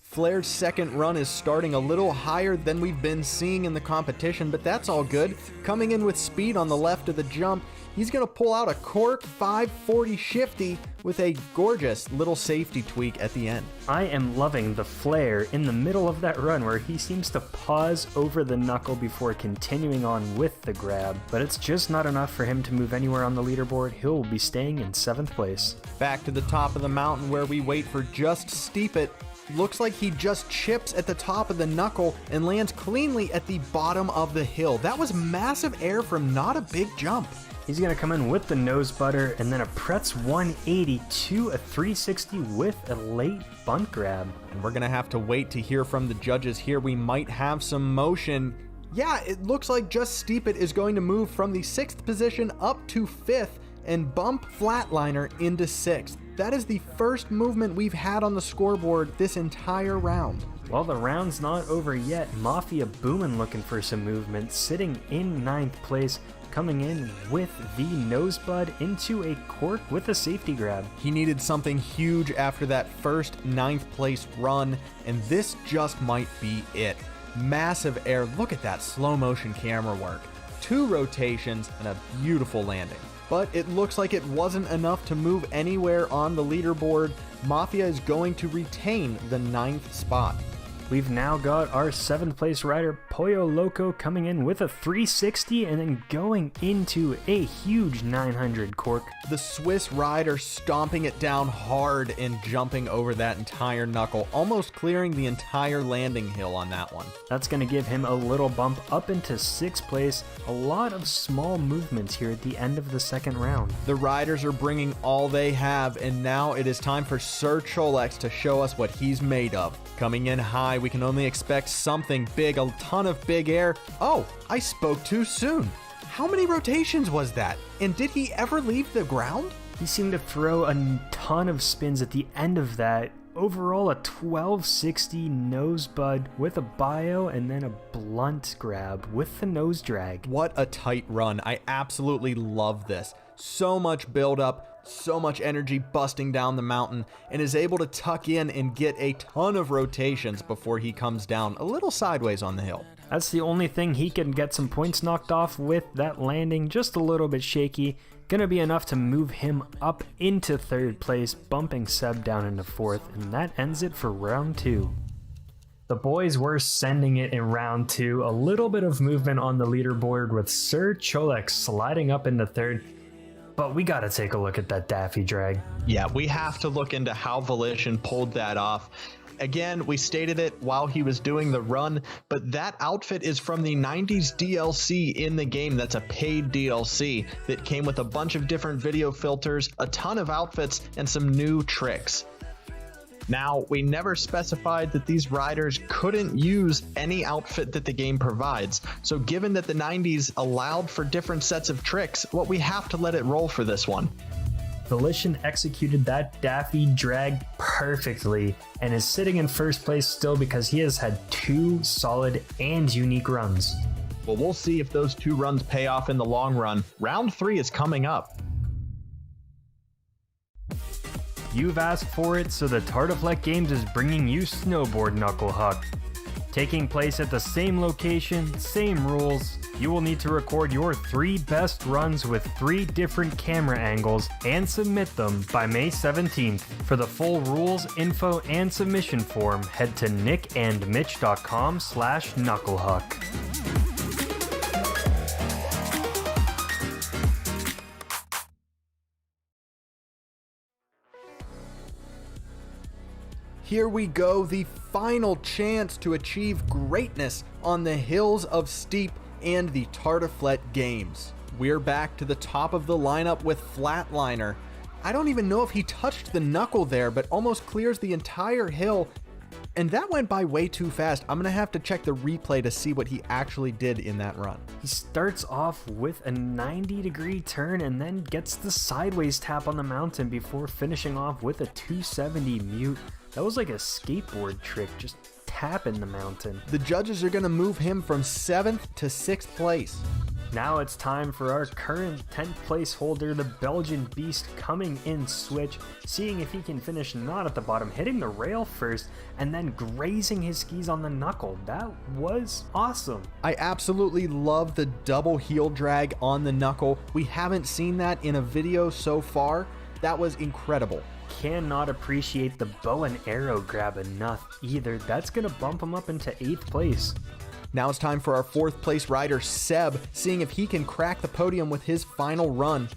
Flair's second run is starting a little higher than we've been seeing in the competition, but that's all good. Coming in with speed on the left of the jump, he's going to pull out a cork 540 shifty with a gorgeous little safety tweak at the end. I am loving the Flair in the middle of that run where he seems to pause over the knuckle before continuing on with the grab, but it's just not enough for him to move anywhere on the leaderboard. He'll be staying in 7th place. Back to the top of the mountain where we wait for Just Steep It. Looks like he just chips at the top of the knuckle and lands cleanly at the bottom of the hill. That was massive air from not a big jump. He's going to come in with the nose butter and then a Pretz 180 to a 360 with a late bunt grab. And we're going to have to wait to hear from the judges here. We might have some motion. Yeah, it looks like Just Steep It is going to move from the 6th position up to 5th and bump Flatliner into 6th. That is the first movement we've had on the scoreboard this entire round. Well, the round's not over yet. Mafia Boomin' looking for some movement, sitting in 9th place, coming in with the nosebud into a cork with a safety grab. He needed something huge after that first 9th place run, and this just might be it. Massive air, look at that slow motion camera work. 2 rotations and a beautiful landing. But it looks like it wasn't enough to move anywhere on the leaderboard. Mafia is going to retain the 9th spot. We've now got our 7th place rider, Pollo Loco, coming in with a 360 and then going into a huge 900 cork. The Swiss rider stomping it down hard and jumping over that entire knuckle, almost clearing the entire landing hill on that one. That's going to give him a little bump up into 6th place. A lot of small movements here at the end of the second round. The riders are bringing all they have, and now it is time for Sir Cholex to show us what he's made of. Coming in high, we can only expect something big, a ton of big air. Oh, I spoke too soon. How many rotations was that? And did he ever leave the ground? He seemed to throw a ton of spins at the end of that. Overall, a 1260 nosebud with a bio and then a blunt grab with the nose drag. What a tight run. I absolutely love this. So much build up, so much energy busting down the mountain, and is able to tuck in and get a ton of rotations before he comes down a little sideways on the hill. That's the only thing he can get some points knocked off with. That landing just a little bit shaky. Gonna be enough to move him up into 3rd place, bumping Seb down into 4th, and that ends it for round 2. The boys were sending it in round 2. A little bit of movement on the leaderboard with Sir Cholex sliding up into 3rd. But we gotta take a look at that Daffy drag. Yeah, we have to look into how Volition pulled that off. Again, we stated it while he was doing the run, but that outfit is from the 90s DLC in the game. That's a paid DLC that came with a bunch of different video filters, a ton of outfits, and some new tricks. Now, we never specified that these riders couldn't use any outfit that the game provides. So given that the 90s allowed for different sets of tricks, well, we have to let it roll for this one. Volition executed that Daffy drag perfectly and is sitting in 1st place still because he has had 2 solid and unique runs. Well, we'll see if those 2 runs pay off in the long run. Round 3 is coming up. You've asked for it, so the Tartiflek Games is bringing you Snowboard Knuckle Huck. Taking place at the same location, same rules, you will need to record your 3 best runs with 3 different camera angles and submit them by May 17th. For the full rules, info, and submission form, head to nickandmitch.com/knucklehuck. Here we go, the final chance to achieve greatness on the hills of Steep and the Tartiflette games. We're back to the top of the lineup with Flatliner. I don't even know if he touched the knuckle there, but almost clears the entire hill. And that went by way too fast. I'm gonna have to check the replay to see what he actually did in that run. He starts off with a 90-degree turn and then gets the sideways tap on the mountain before finishing off with a 270 mute. That was like a skateboard trick, just tapping the mountain. The judges are gonna move him from 7th to 6th place. Now it's time for our current 10th place holder, the Belgian Beast, coming in switch, seeing if he can finish not at the bottom, hitting the rail first, and then grazing his skis on the knuckle. That was awesome. I absolutely love the double heel drag on the knuckle. We haven't seen that in a video so far. That was incredible. Cannot appreciate the bow and arrow grab enough either. That's gonna bump him up into 8th place. Now it's time for our 4th place rider, Seb, seeing if he can crack the podium with his final run.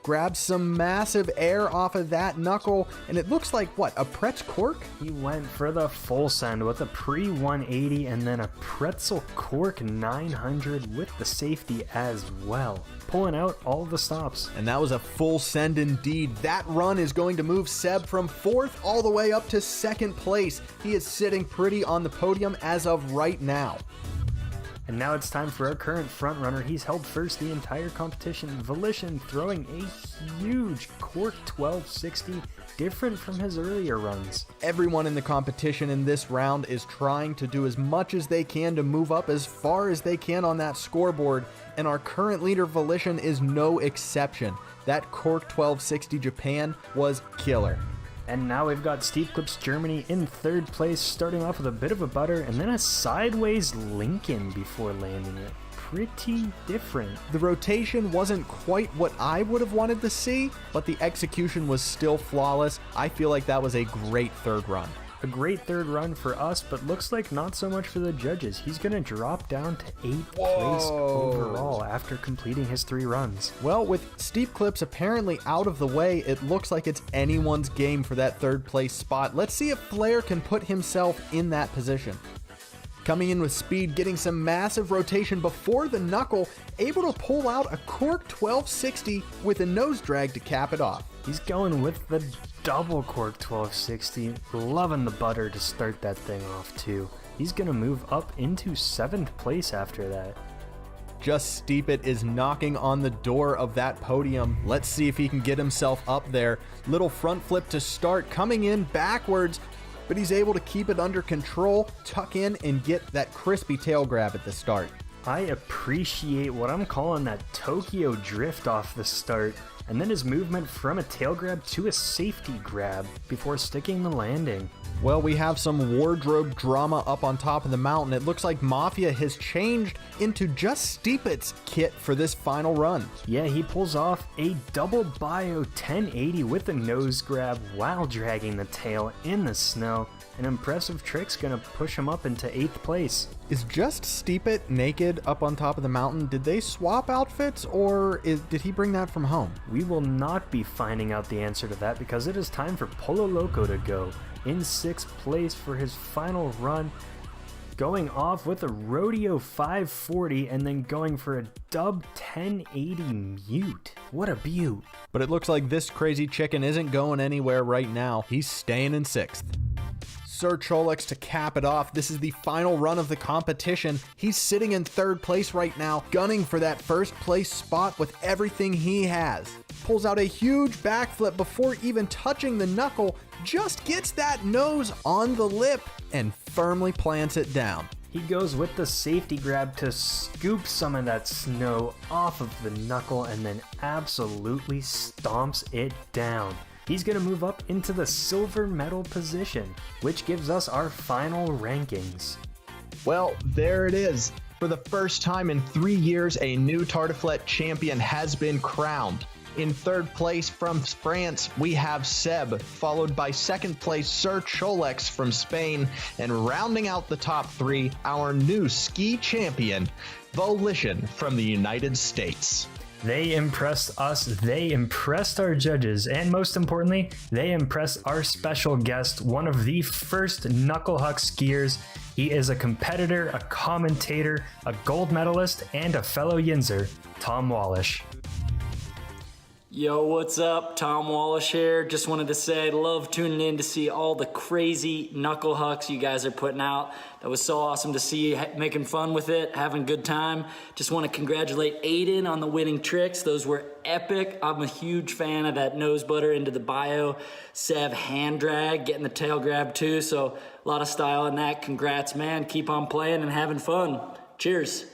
Grabs some massive air off of that knuckle, and it looks like, what, a Pretz cork? He went for the full send with a pre-180 and then a pretzel cork 900 with the safety as well, pulling out all the stops. And that was a full send indeed. That run is going to move Seb from 4th all the way up to 2nd place. He is sitting pretty on the podium as of right now. And now it's time for our current frontrunner. He's held first the entire competition. Volition throwing a huge cork 1260, different from his earlier runs. Everyone in the competition in this round is trying to do as much as they can to move up as far as they can on that scoreboard, and our current leader Volition is no exception. That cork 1260 Japan was killer. And now we've got Steep Clips Germany in 3rd place, starting off with a bit of a butter and then a sideways Lincoln before landing it. Pretty different. The rotation wasn't quite what I would have wanted to see, but the execution was still flawless. I feel like that was a great 3rd run. A great 3rd run for us, but looks like not so much for the judges. He's going to drop down to 8th place overall after completing his 3 runs. Well, with Steep Clips apparently out of the way, it looks like it's anyone's game for that 3rd place spot. Let's see if Flair can put himself in that position. Coming in with speed, getting some massive rotation before the knuckle, able to pull out a cork 1260 with a nose drag to cap it off. He's going with the double cork 1260, loving the butter to start that thing off too. He's gonna move up into 7th place after that. Just Steep It is knocking on the door of that podium. Let's see if he can get himself up there. Little front flip to start, coming in backwards, but he's able to keep it under control, tuck in, and get that crispy tail grab at the start. I appreciate what I'm calling that Tokyo drift off the start, and then his movement from a tail grab to a safety grab before sticking the landing. Well, we have some wardrobe drama up on top of the mountain. It looks like Mafia has changed into just Steep It's kit for this final run. Yeah, he pulls off a double bio 1080 with a nose grab while dragging the tail in the snow. An impressive trick's gonna push him up into 8th place. Is just Steep It naked up on top of the mountain? Did they swap outfits, or did he bring that from home? We will not be finding out the answer to that because it is time for Polo Loco to go. In 6th place for his final run, going off with a Rodeo 540 and then going for a dub 1080 mute. What a beaut. But it looks like this crazy chicken isn't going anywhere right now. He's staying in 6th. Sir Cholex to cap it off. This is the final run of the competition. He's sitting in 3rd place right now, gunning for that 1st place spot with everything he has. Pulls out a huge backflip before even touching the knuckle, just gets that nose on the lip and firmly plants it down. He goes with the safety grab to scoop some of that snow off of the knuckle and then absolutely stomps it down. He's going to move up into the silver medal position, which gives us our final rankings. Well, there it is. For the first time in 3 years, a new Tartiflette champion has been crowned. In third place from France, we have Seb, followed by second place Sir Cholex from Spain, and rounding out the top three, our new ski champion, Volition from the United States. They impressed us, they impressed our judges, and most importantly, they impressed our special guest, one of the first Knucklehuck skiers. He is a competitor, a commentator, a gold medalist, and a fellow Yinzer, Tom Wallish. Yo, what's up? Tom Wallish here. Just wanted to say I love tuning in to see all the crazy knuckle hucks you guys are putting out. That was so awesome to see you making fun with it, having a good time. Just want to congratulate Aiden on the winning tricks. Those were epic. I'm a huge fan of that nose butter into the bio. Sev hand drag, getting the tail grab too. So a lot of style in that. Congrats, man. Keep on playing and having fun. Cheers.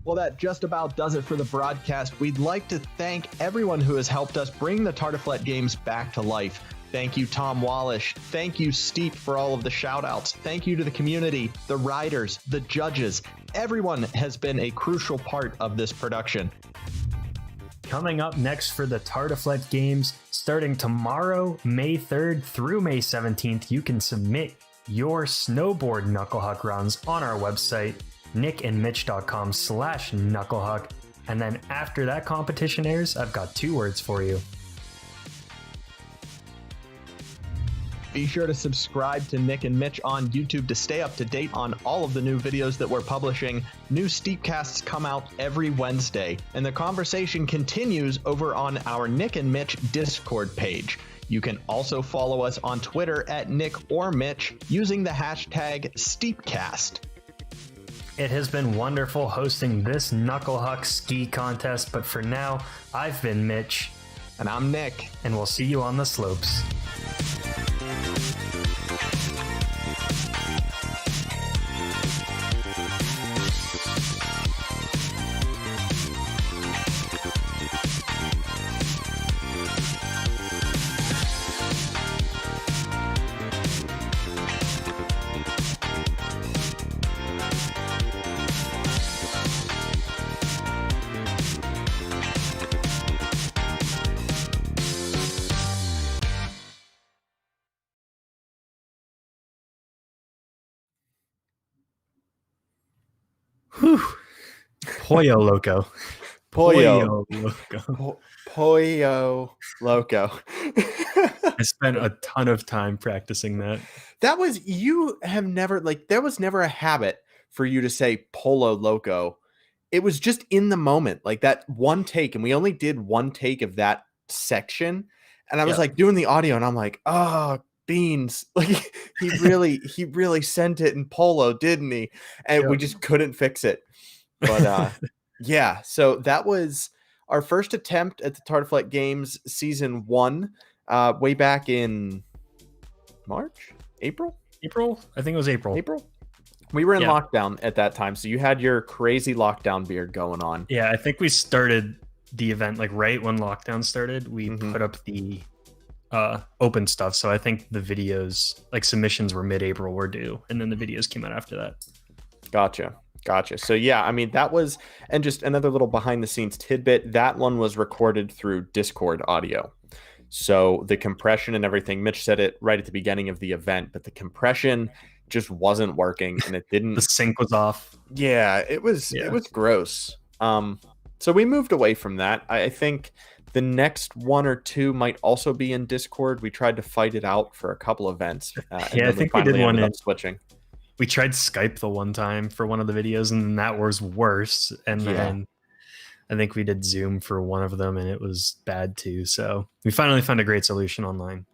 Well, that just about does it for the broadcast. We'd like to thank everyone who has helped us bring the Tartiflette games back to life. Thank you, Tom Wallish. Thank you, Steep, for all of the shout-outs. Thank you to the community, the riders, the judges. Everyone has been a crucial part of this production. Coming up next for the Tartiflette games, starting tomorrow, May 3rd through May 17th, you can submit your snowboard knucklehuck runs on our website, nickandmitch.com/knucklehuck. And then after that competition airs, I've got 2 words for you. Be sure to subscribe to Nick and Mitch on YouTube to stay up to date on all of the new videos that we're publishing. New Steepcasts come out every Wednesday, and the conversation continues over on our Nick and Mitch Discord page. You can also follow us on Twitter at Nick or Mitch using the hashtag Steepcast. It has been wonderful hosting this Knucklehuck ski contest, but for now, I've been Mitch. And I'm Nick. And we'll see you on the slopes. Whew. Pollo Loco. Pollo Loco. Pollo Loco. I spent a ton of time practicing that. That was, you have never, like, there was never a habit for you to say Polo Loco. It was just in the moment, like that one take, and we only did one take of that section. And I was like doing the audio, and I'm like, oh, beans. Like he really sent it in Polo, didn't he? And we just couldn't fix it. But yeah, so that was our first attempt at the Tartiflette Games season 1, way back in April. I think it was April. We were in lockdown at that time, so you had your crazy lockdown beard going on. Yeah, I think we started the event like right when lockdown started. We put up the open stuff, so I think the videos, like submissions, were mid-April were due, and then the videos came out after that. Gotcha. So yeah, I mean, that was, and just another little behind the scenes tidbit, that one was recorded through Discord audio. So the compression and everything, Mitch said it right at the beginning of the event, but the compression just wasn't working, and it didn't. The sync was off. Yeah, it was gross. So we moved away from that. I think the next 1 or 2 might also be in Discord. We tried to fight it out for a couple events. Yeah, I think we did one in switching. We tried Skype the one time for one of the videos, and that was worse. And then I think we did Zoom for one of them, and it was bad too. So we finally found a great solution online.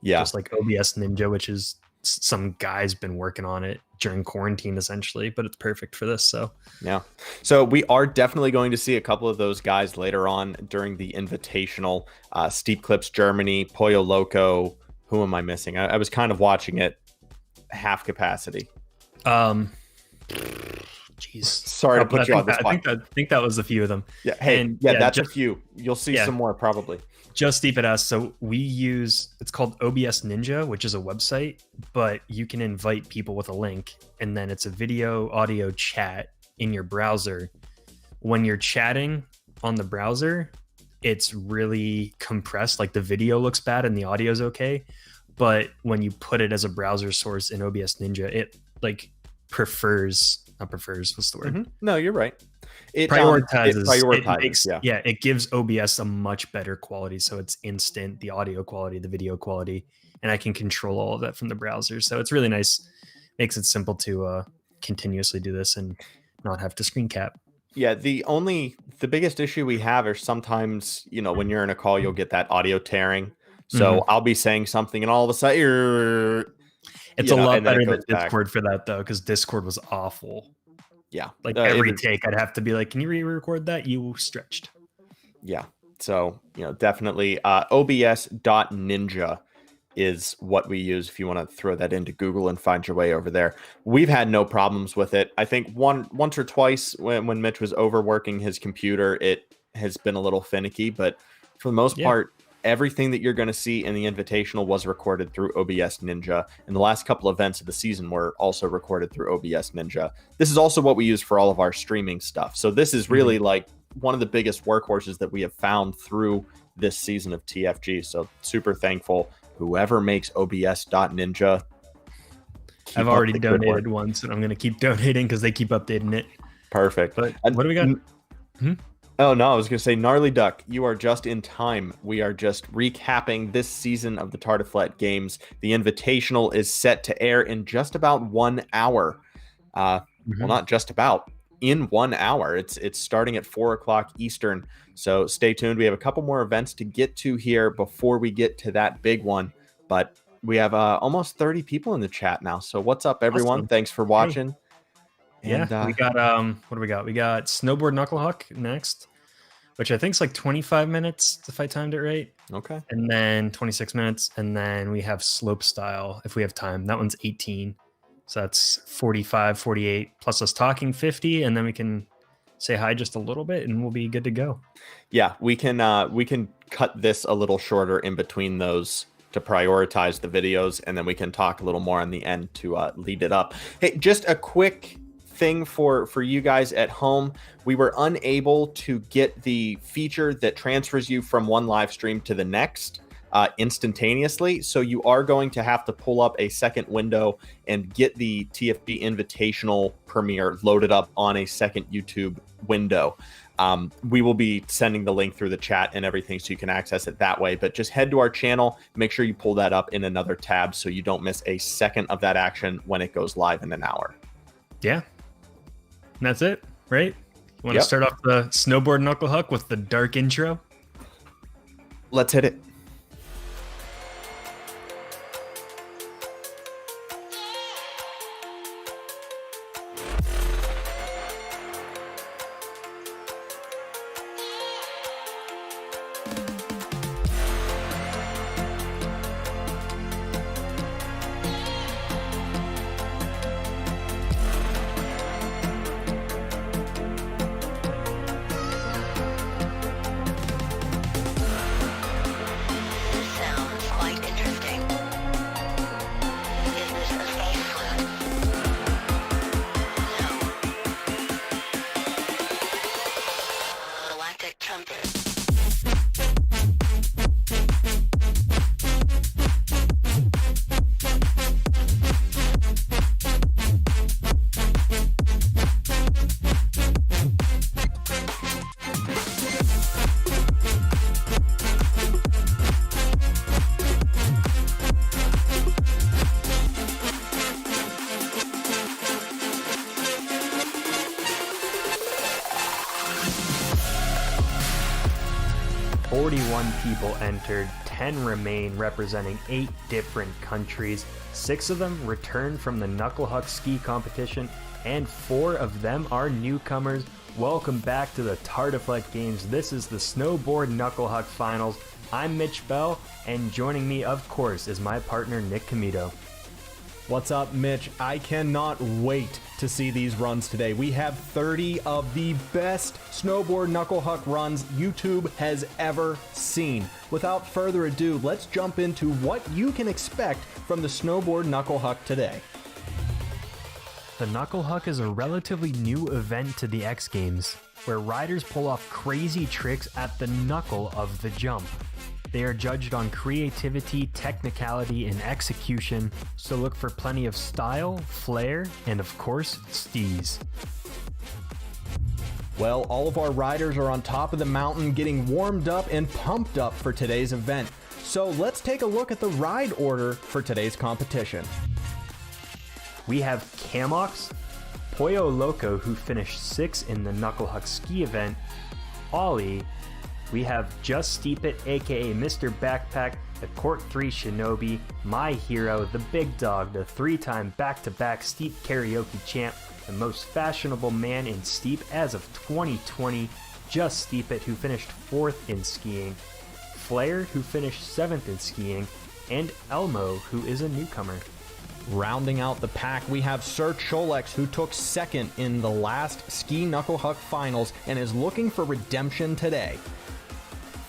Yeah, just like OBS Ninja, which is some guy's been working on it during quarantine essentially, but it's perfect for this. So yeah, so we are definitely going to see a couple of those guys later on during the Invitational. Steep Clips Germany, Pollo Loco. Who am I missing? I was kind of watching it half capacity. Jeez, sorry to put you on the spot. I think that was a few of them. Yeah, hey, that's a few. You'll see some more probably. Just Deep at us. So it's called OBS Ninja, which is a website, but you can invite people with a link, and then it's a video audio chat in your browser. When you're chatting on the browser, it's really compressed. Like the video looks bad and the audio is okay. But when you put it as a browser source in OBS Ninja, it like not prefers, what's the word? Mm-hmm. No, you're right. It prioritizes. It gives OBS a much better quality. So it's instant, the audio quality, the video quality, and I can control all of that from the browser. So it's really nice. Makes it simple to continuously do this and not have to screen cap. Yeah, the biggest issue we have is sometimes, when you're in a call, you'll get that audio tearing. So I'll be saying something and all of a sudden, it's a lot better than Discord for that though, because Discord was awful. Yeah. Like every take, I'd have to be like, can you re-record that? You stretched. Yeah. So, definitely obs.ninja is what we use if you want to throw that into Google and find your way over there. We've had no problems with it. I think once or twice when Mitch was overworking his computer, it has been a little finicky, but for the most part, everything that you're going to see in the Invitational was recorded through OBS Ninja, and the last couple events of the season were also recorded through OBS Ninja. This is also what we use for all of our streaming stuff. So this is really like one of the biggest workhorses that we have found through this season of TFG. So super thankful. Whoever makes OBS.Ninja. I've already donated once, and I'm going to keep donating because they keep updating it. Perfect. But what do we got? Oh, no, I was going to say, Gnarly Duck, you are just in time. We are just recapping this season of the Tartiflet games. The Invitational is set to air in just about 1 hour. Well, not just about. In 1 hour. It's starting at 4 o'clock Eastern. So stay tuned. We have a couple more events to get to here before we get to that big one. But we have almost 30 people in the chat now. So what's up, everyone? Awesome. Thanks for watching. Hey. And, we got what do we got? We got Snowboard Knucklehuck next, which I think is like 25 minutes if I timed it right. Okay. And then 26 minutes. And then we have Slope Style if we have time. That one's 18. So that's 45, 48 plus us talking 50. And then we can say hi just a little bit and we'll be good to go. Yeah, we can cut this a little shorter in between those to prioritize the videos. And then we can talk a little more on the end to lead it up. Hey, just a quick thing for you guys at home. We were unable to get the feature that transfers you from one live stream to the next instantaneously, so you are going to have to pull up a second window and get the TFG Invitational premiere loaded up on a second YouTube window. We will be sending the link through the chat and everything so you can access it that way, but just head to our channel, make sure you pull that up in another tab so you don't miss a second of that action when it goes live in an hour. Yeah. And that's it, right? You want to start off the Snowboard Knucklehuck with the dark intro? Let's hit it. People entered, 10 remain, representing 8 different countries. 6 of them returned from the Knucklehuck ski competition, and 4 of them are newcomers. Welcome back to the Tartiflet Games. This is the Snowboard Knucklehuck Finals. I'm Mitch Bell, and joining me, of course, is my partner, Nick Comito. What's up, Mitch? I cannot wait to see these runs today. We have 30 of the best snowboard knuckle huck runs YouTube has ever seen. Without further ado, let's jump into what you can expect from the snowboard knuckle huck today. The knuckle huck is a relatively new event to the X Games, where riders pull off crazy tricks at the knuckle of the jump. They are judged on creativity, technicality, and execution, so look for plenty of style, flair, and of course, steez. Well, all of our riders are on top of the mountain getting warmed up and pumped up for today's event. So let's take a look at the ride order for today's competition. We have Camox, Pollo Loco, who finished 6th in the Knuckle Huck ski event, Ollie. We have Just Steep It, aka Mr. Backpack, the Court 3 Shinobi, my hero, the big dog, the 3-time back-to-back steep karaoke champ, the most fashionable man in steep as of 2020, Just Steep It, who finished 4th in skiing, Flair, who finished 7th in skiing, and Elmo, who is a newcomer. Rounding out the pack, we have Sir Cholex, who took 2nd in the last Ski Knuckle Huck Finals and is looking for redemption today.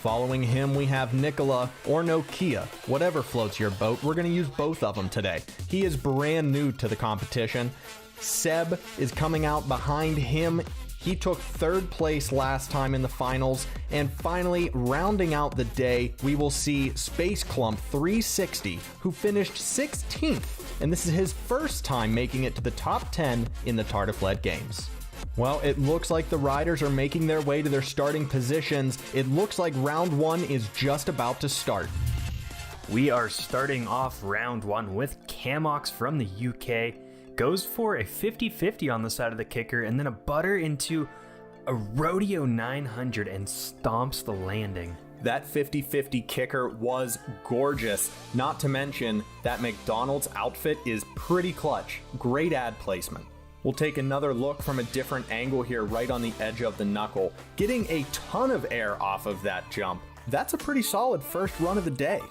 Following him, we have Nicola or Nokia, whatever floats your boat. We're going to use both of them today. He is brand new to the competition. Seb is coming out behind him. He took 3rd place last time in the finals. And finally, rounding out the day, we will see Space Clump 360, who finished 16th. And this is his first time making it to the top 10 in the Tartiflette Games. Well, it looks like the riders are making their way to their starting positions. It looks like round 1 is just about to start. We are starting off round 1 with Camox from the UK. Goes for a 50-50 on the side of the kicker and then a butter into a Rodeo 900 and stomps the landing. That 50-50 kicker was gorgeous. Not to mention, that McDonald's outfit is pretty clutch. Great ad placement. We'll take another look from a different angle here right on the edge of the knuckle. Getting a ton of air off of that jump. That's a pretty solid first run of the day.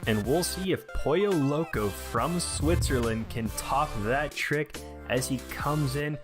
And we'll see if Pollo Loco from Switzerland can top that trick as he comes in.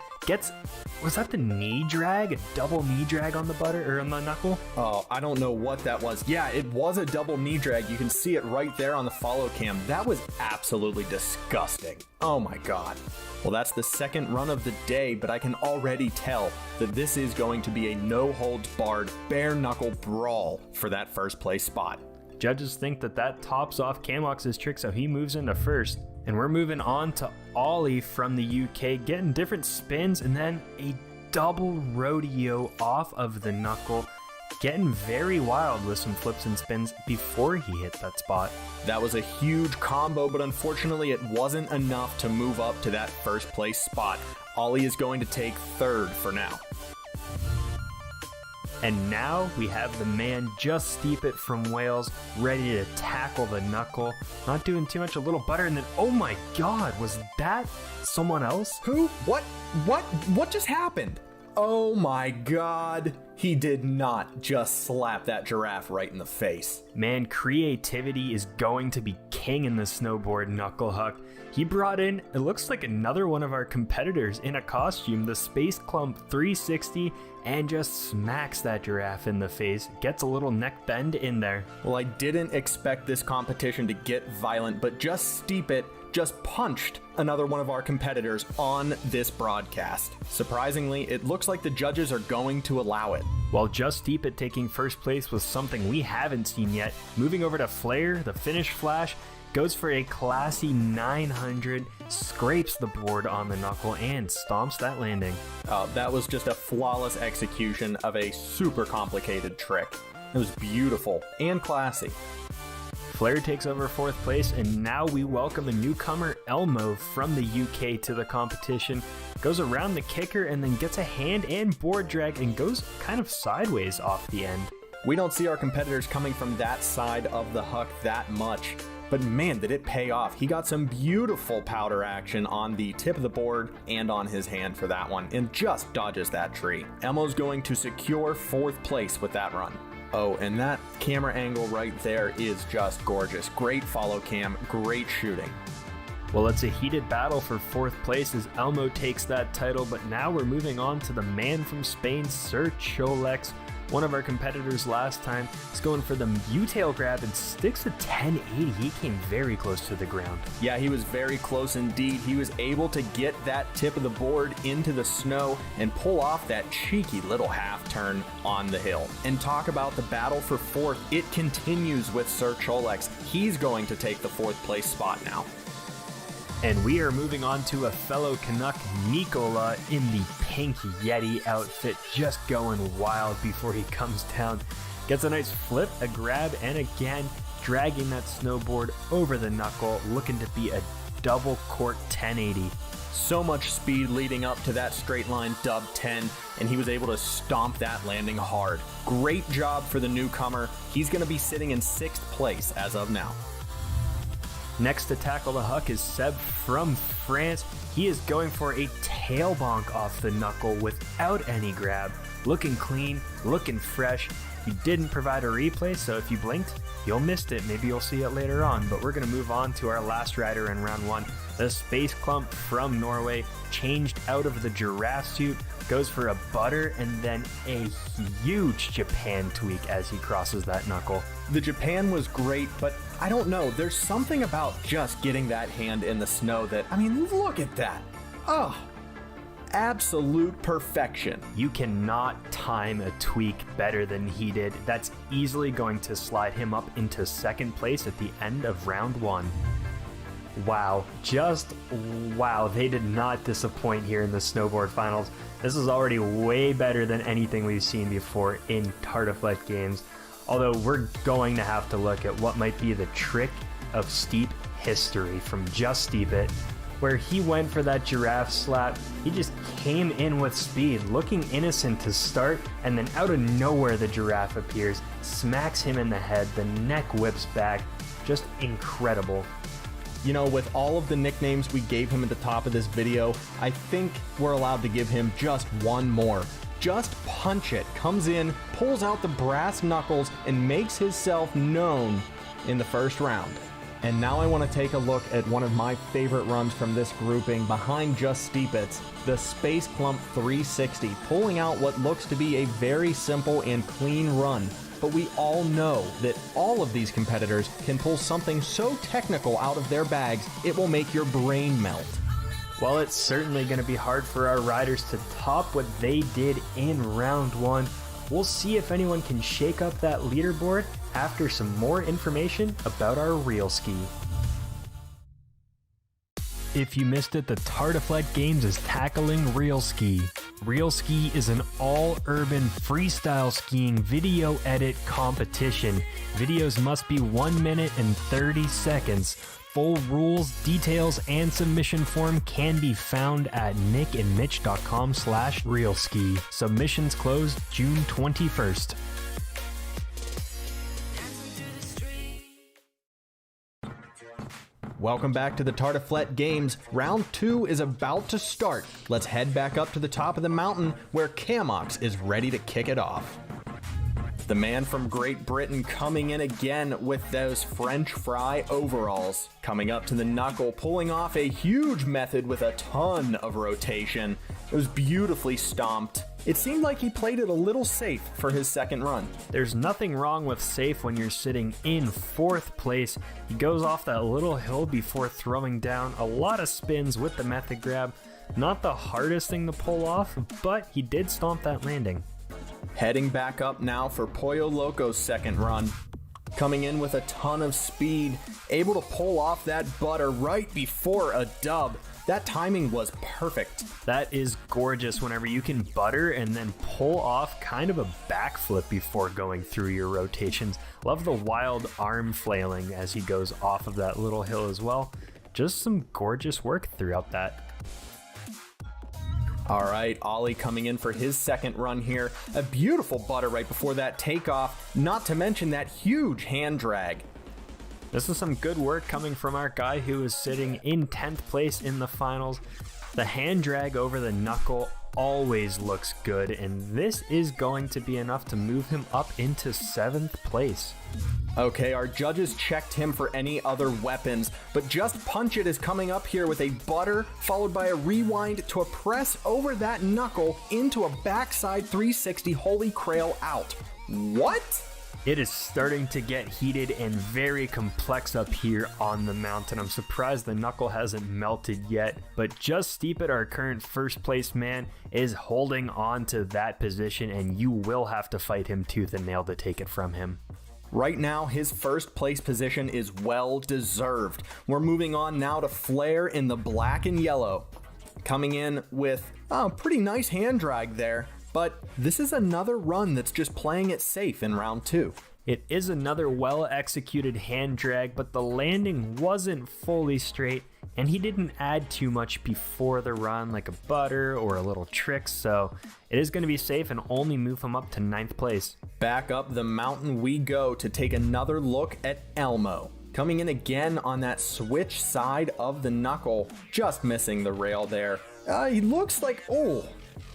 Was that the knee drag? A double knee drag on the butter or on the knuckle? Oh, I don't know what that was. Yeah, it was a double knee drag. You can see it right there on the follow cam. That was absolutely disgusting. Oh my God. Well, that's the second run of the day, but I can already tell that this is going to be a no-holds-barred, bare-knuckle brawl for that first place spot. Judges think that tops off Camox's trick, so he moves into first. And we're moving on to Ollie from the UK, getting different spins and then a double rodeo off of the knuckle, getting very wild with some flips and spins before he hit that spot. That was a huge combo, but unfortunately it wasn't enough to move up to that first place spot. Ollie is going to take 3rd for now. And now we have the man Just Steep It from Wales ready to tackle the knuckle. Not doing too much, a little butter, and then, oh my God, was that someone else? Who? What just happened? Oh my God. He did not just slap that giraffe right in the face. Man, creativity is going to be king in the snowboard knuckle huck. He brought in, it looks like another one of our competitors in a costume, the Space Clump 360, and just smacks that giraffe in the face. Gets a little neck bend in there. Well, I didn't expect this competition to get violent, but Just Steep It just punched another one of our competitors on this broadcast. Surprisingly, it looks like the judges are going to allow it. While Just Steep It taking first place was something we haven't seen yet, moving over to Flair, the Finnish Flash, goes for a classy 900, scrapes the board on the knuckle, and stomps that landing. That was just a flawless execution of a super complicated trick. It was beautiful and classy. Flair takes over 4th place, and now we welcome a newcomer, Elmo, from the UK to the competition. Goes around the kicker and then gets a hand and board drag and goes kind of sideways off the end. We don't see our competitors coming from that side of the huck that much, but man, did it pay off. He got some beautiful powder action on the tip of the board and on his hand for that one, and just dodges that tree. Elmo's going to secure 4th place with that run. Oh, and that camera angle right there is just gorgeous. Great follow cam, great shooting. Well, it's a heated battle for 4th place as Elmo takes that title, but now we're moving on to the man from Spain, Sir Cholex. One of our competitors last time is going for the U-tail grab and sticks a 1080. He came very close to the ground. Yeah, he was very close indeed. He was able to get that tip of the board into the snow and pull off that cheeky little half turn on the hill. And talk about the battle for 4th. It continues with Sir Cholex. He's going to take the 4th place spot now. And we are moving on to a fellow Canuck, Nicola, in the pink Yeti outfit, just going wild before he comes down. Gets a nice flip, a grab, and again, dragging that snowboard over the knuckle, looking to be a double cork 1080. So much speed leading up to that straight line dub 10, and he was able to stomp that landing hard. Great job for the newcomer. He's going to be sitting in 6th place as of now. Next to tackle the huck is Seb from France. He is going for a tail bonk off the knuckle without any grab. Looking clean, looking fresh. He didn't provide a replay, so if you blinked, you'll missed it. Maybe you'll see it later on, but we're going to move on to our last rider in round 1. The Space Clump from Norway, changed out of the giraffe suit, goes for a butter and then a huge Japan tweak as he crosses that knuckle. The Japan was great, but I don't know. There's something about just getting that hand in the snow that, I mean, look at that. Oh, absolute perfection. You cannot time a tweak better than he did. That's easily going to slide him up into 2nd place at the end of round 1. Wow, just wow, they did not disappoint here in the snowboard finals. This is already way better than anything we've seen before in Tartiflette games. Although we're going to have to look at what might be the trick of steep history from Just Steep It, where he went for that giraffe slap. He just came in with speed, looking innocent to start, and then out of nowhere the giraffe appears, smacks him in the head, the neck whips back. Just incredible. You know, with all of the nicknames we gave him at the top of this video, I think we're allowed to give him just one more. Just Punch It comes in, pulls out the brass knuckles, and makes himself known in the 1st round. And now I want to take a look at one of my favorite runs from this grouping behind Just Steep It's, the Space Clump 360, pulling out what looks to be a very simple and clean run. But we all know that all of these competitors can pull something so technical out of their bags, it will make your brain melt. Well, it's certainly going to be hard for our riders to top what they did in round 1. We'll see if anyone can shake up that leaderboard after some more information about our real ski. If you missed it, the Tartiflette Games is tackling Real Ski. Real Ski is an all-urban freestyle skiing video edit competition. Videos must be 1 minute and 30 seconds. Full rules, details, and submission form can be found at nickandmitch.com/realski. Submissions close June 21st. Welcome back to the Tartiflette Games. Round 2 is about to start. Let's head back up to the top of the mountain where Camox is ready to kick it off. The man from Great Britain coming in again with those French fry overalls. Coming up to the knuckle, pulling off a huge method with a ton of rotation. It was beautifully stomped. It seemed like he played it a little safe for his 2nd run. There's nothing wrong with safe when you're sitting in 4th place. He goes off that little hill before throwing down a lot of spins with the method grab. Not the hardest thing to pull off, but he did stomp that landing. Heading back up now for Pollo Loco's 2nd run. Coming in with a ton of speed, able to pull off that butter right before a dub. That timing was perfect. That is gorgeous whenever you can butter and then pull off kind of a backflip before going through your rotations. Love the wild arm flailing as he goes off of that little hill as well. Just some gorgeous work throughout that. All right, Ollie coming in for his 2nd run here. A beautiful butter right before that takeoff, not to mention that huge hand drag. This is some good work coming from our guy who is sitting in 10th place in the finals. The hand drag over the knuckle always looks good, and this is going to be enough to move him up into 7th place. Okay, our judges checked him for any other weapons, but Just Punch It is coming up here with a butter, followed by a rewind to a press over that knuckle into a backside 360 Holy Grail out. What? It is starting to get heated and very complex up here on the mountain. I'm surprised the knuckle hasn't melted yet, but Just Steep It, our current first place man, is holding on to that position, and you will have to fight him tooth and nail to take it from him. Right now, his first place position is well deserved. We're moving on now to Flair in the black and yellow. Coming in with a pretty nice hand drag there, but this is another run that's just playing it safe in round 2. It is another well-executed hand drag, but the landing wasn't fully straight, and he didn't add too much before the run, like a butter or a little trick, so it is going to be safe and only move him up to 9th place. Back up the mountain we go to take another look at Elmo. Coming in again on that switch side of the knuckle, just missing the rail there. He looks like,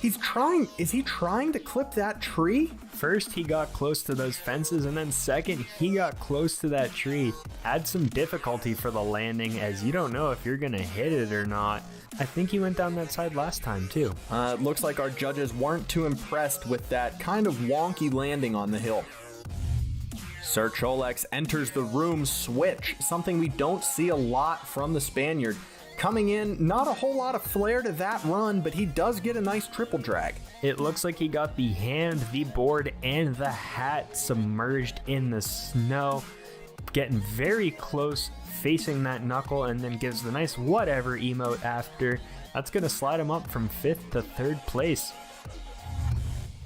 is he trying to clip that tree? First, he got close to those fences, and then second, he got close to that tree. Had some difficulty for the landing, as you don't know if you're gonna hit it or not. I think he went down that side last time too. It looks like our judges weren't too impressed with that kind of wonky landing on the hill. Sir Cholex enters the room switch, something we don't see a lot from the Spaniard. Coming in, not a whole lot of flair to that run, but he does get a nice triple drag. It looks like he got the hand, the board, and the hat submerged in the snow. Getting very close, facing that knuckle, and then gives the nice whatever emote after. That's going to slide him up from 5th to 3rd place.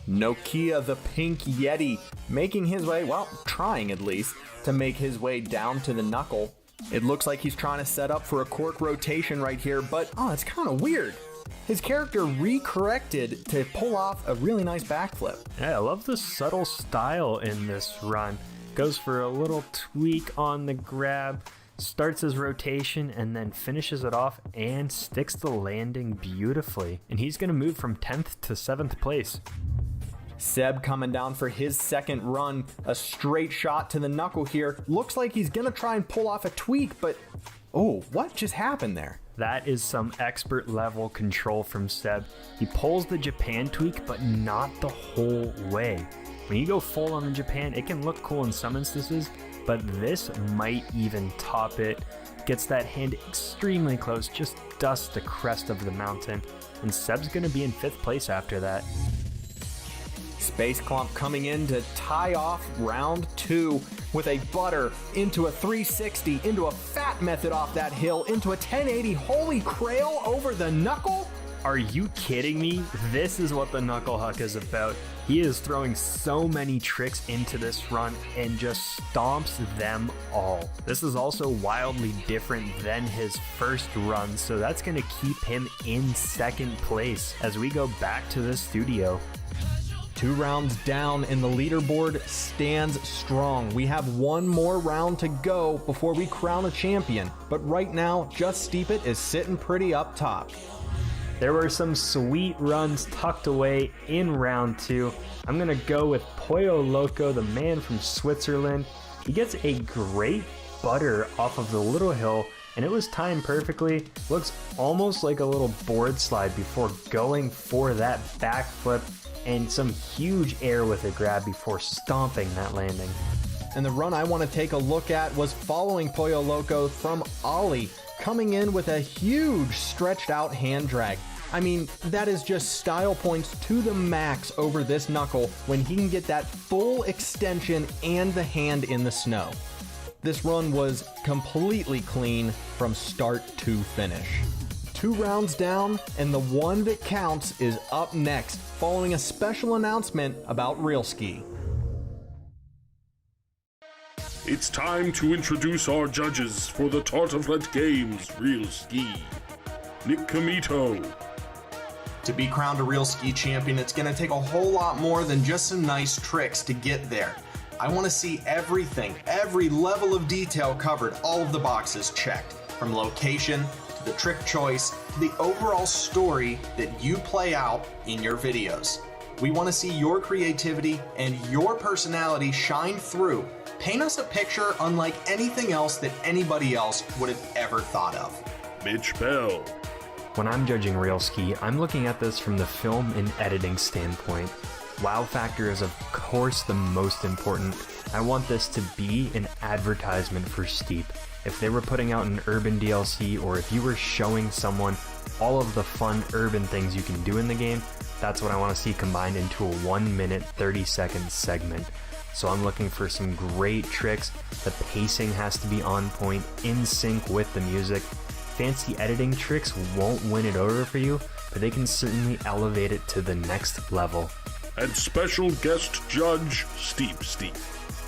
Nokia the Pink Yeti making his way, well, trying at least, to make his way down to the knuckle. It looks like he's trying to set up for a cork rotation right here, but it's kind of weird. His character re-corrected to pull off a really nice backflip. Yeah, I love the subtle style in this run. Goes for a little tweak on the grab, starts his rotation, and then finishes it off and sticks the landing beautifully. And he's going to move from 10th to 7th place. Seb coming down for his second run, a straight shot to the knuckle here. Looks like he's gonna try and pull off a tweak, but what just happened there? That is some expert level control from Seb. He pulls the Japan tweak, but not the whole way. When you go full on the Japan, it can look cool in some instances, but this might even top it. Gets that hand extremely close, just dusts the crest of the mountain, and Seb's gonna be in 5th place after that. Space Clump coming in to tie off round 2 with a butter into a 360, into a fat method off that hill, into a 1080 Holy Grail over the knuckle. Are you kidding me? This is what the Knuckle Huck is about. He is throwing so many tricks into this run and just stomps them all. This is also wildly different than his first run, so that's going to keep him in 2nd place as we go back to the studio. 2 rounds down and the leaderboard stands strong. We have one more round to go before we crown a champion, but right now, Just Steep It is sitting pretty up top. There were some sweet runs tucked away in round 2. I'm gonna go with Pollo Loco, the man from Switzerland. He gets a great butter off of the little hill, and it was timed perfectly. Looks almost like a little board slide before going for that backflip, and some huge air with a grab before stomping that landing. And the run I want to take a look at was following Pollo Loco from Ollie, coming in with a huge stretched out hand drag. I mean, that is just style points to the max over this knuckle when he can get that full extension and the hand in the snow. This run was completely clean from start to finish. 2 rounds down, and the one that counts is up next, following a special announcement about Real Ski. It's time to introduce our judges for the Tartuflet Games Real Ski. Nick Comito. To be crowned a Real Ski champion, it's going to take a whole lot more than just some nice tricks to get there. I want to see everything, every level of detail covered, all of the boxes checked, from location to the trick choice to the overall story that you play out in your videos. We want to see your creativity and your personality shine through. Paint us a picture unlike anything else that anybody else would have ever thought of. Mitch Bell. When I'm judging Real Ski, I'm looking at this from the film and editing standpoint. Wow factor is of course the most important. I want this to be an advertisement for Steep. If they were putting out an urban DLC, or if you were showing someone all of the fun urban things you can do in the game, that's what I want to see combined into a 1 minute 30-second segment. So I'm looking for some great tricks. The pacing has to be on point, in sync with the music. Fancy editing tricks won't win it over for you, but they can certainly elevate it to the next level. And special guest judge, Steep.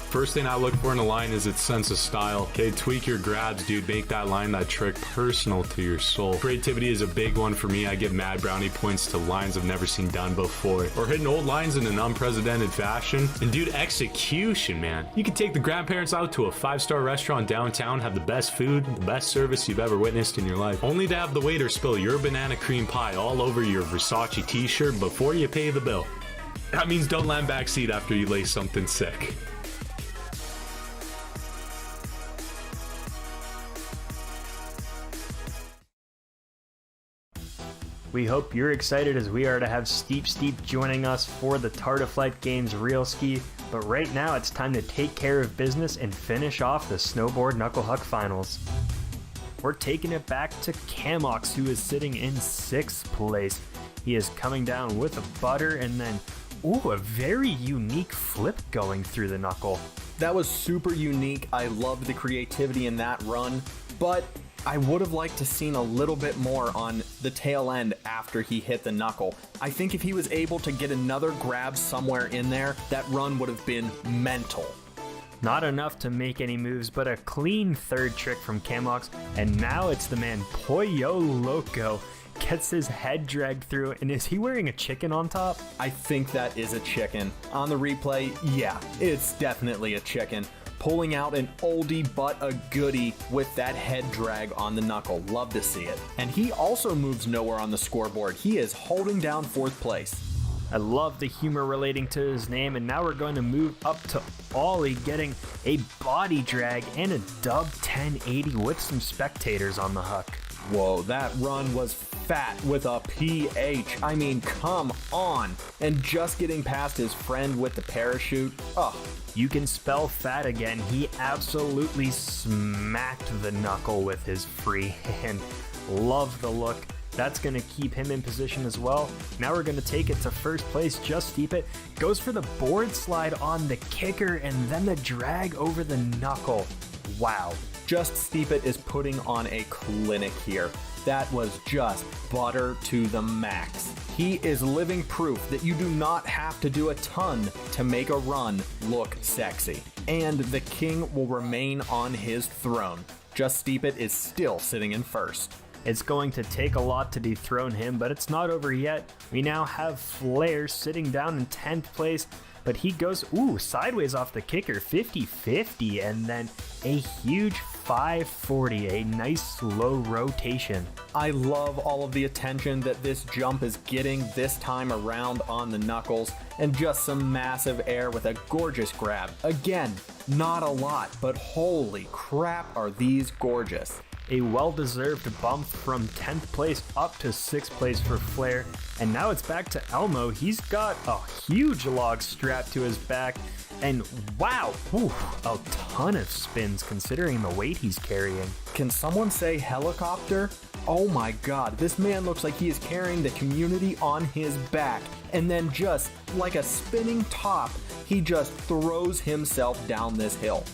First thing I look for in a line is its sense of style. Okay, tweak your grabs, dude. Make that line, that trick personal to your soul. Creativity is a big one for me. I give mad brownie points to lines I've never seen done before, or hitting old lines in an unprecedented fashion. And dude, execution, man. You could take the grandparents out to a 5-star restaurant downtown, have the best food, the best service you've ever witnessed in your life, only to have the waiter spill your banana cream pie all over your Versace t-shirt before you pay the bill. That means don't land backseat after you lay something sick. We hope you're excited as we are to have Steep joining us for the Tart of Flight Games Real Ski, but right now it's time to take care of business and finish off the Snowboard Knuckle Huck Finals. We're taking it back to Camox, who is sitting in 6th place. He is coming down with a butter and then, a very unique flip going through the knuckle. That was super unique. I loved the creativity in that run, but I would have liked to seen a little bit more on the tail end after he hit the knuckle. I think if he was able to get another grab somewhere in there, that run would have been mental. Not enough to make any moves, but a clean third trick from Camox, and now it's the man Pollo Loco. Gets his head dragged through, and is he wearing a chicken on top? I think that is a chicken. On the replay, yeah, it's definitely a chicken. Pulling out an oldie but a goodie with that head drag on the knuckle. Love to see it. And he also moves nowhere on the scoreboard. He is holding down 4th place. I love the humor relating to his name, and now we're going to move up to Ollie, getting a body drag and a dub 1080 with some spectators on the huck. Whoa, that run was fat with a PH. I mean, come on. And just getting past his friend with the parachute. You can spell fat again. He absolutely smacked the knuckle with his free hand. Love the look. That's going to keep him in position as well. Now we're going to take it to 1st place. Just Steep It goes for the board slide on the kicker and then the drag over the knuckle. Wow. Just Steep It is putting on a clinic here. That was just butter to the max. He is living proof that you do not have to do a ton to make a run look sexy. And the king will remain on his throne. Just Steep It is still sitting in 1st. It's going to take a lot to dethrone him, but it's not over yet. We now have Flair sitting down in 10th place, but he goes, sideways off the kicker, 50-50, and then a huge 540, a nice slow rotation. I love all of the attention that this jump is getting this time around on the knuckles, and just some massive air with a gorgeous grab. Again, not a lot, but holy crap are these gorgeous. A well-deserved bump from 10th place up to 6th place for Flair. And now it's back to Elmo. He's got a huge log strapped to his back. And wow, a ton of spins considering the weight he's carrying. Can someone say helicopter? Oh my god, this man looks like he is carrying the community on his back. And then just like a spinning top, he just throws himself down this hill.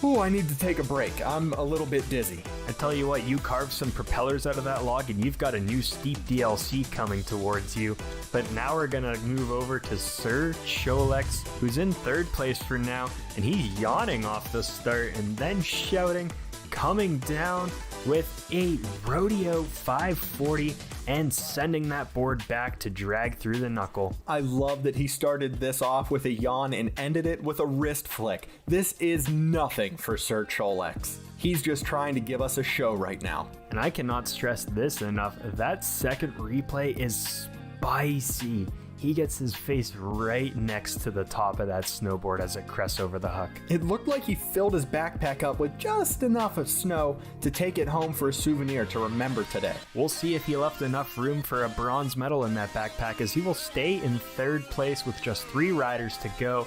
I need to take a break. I'm a little bit dizzy. I tell you what, you carved some propellers out of that log and you've got a new Steep DLC coming towards you. But now we're gonna move over to Sir Cholex, who's in 3rd place for now, and he's yawning off the start and then shouting, coming down with a Rodeo 540 and sending that board back to drag through the knuckle. I love that he started this off with a yawn and ended it with a wrist flick. This is nothing for Sir Cholex. He's just trying to give us a show right now. And I cannot stress this enough. That second replay is spicy. he gets his face right next to the top of that snowboard as it crests over the huck. It looked like he filled his backpack up with just enough of snow to take it home for a souvenir to remember today. We'll see if he left enough room for a bronze medal in that backpack, as he will stay in third place with just 3 riders to go.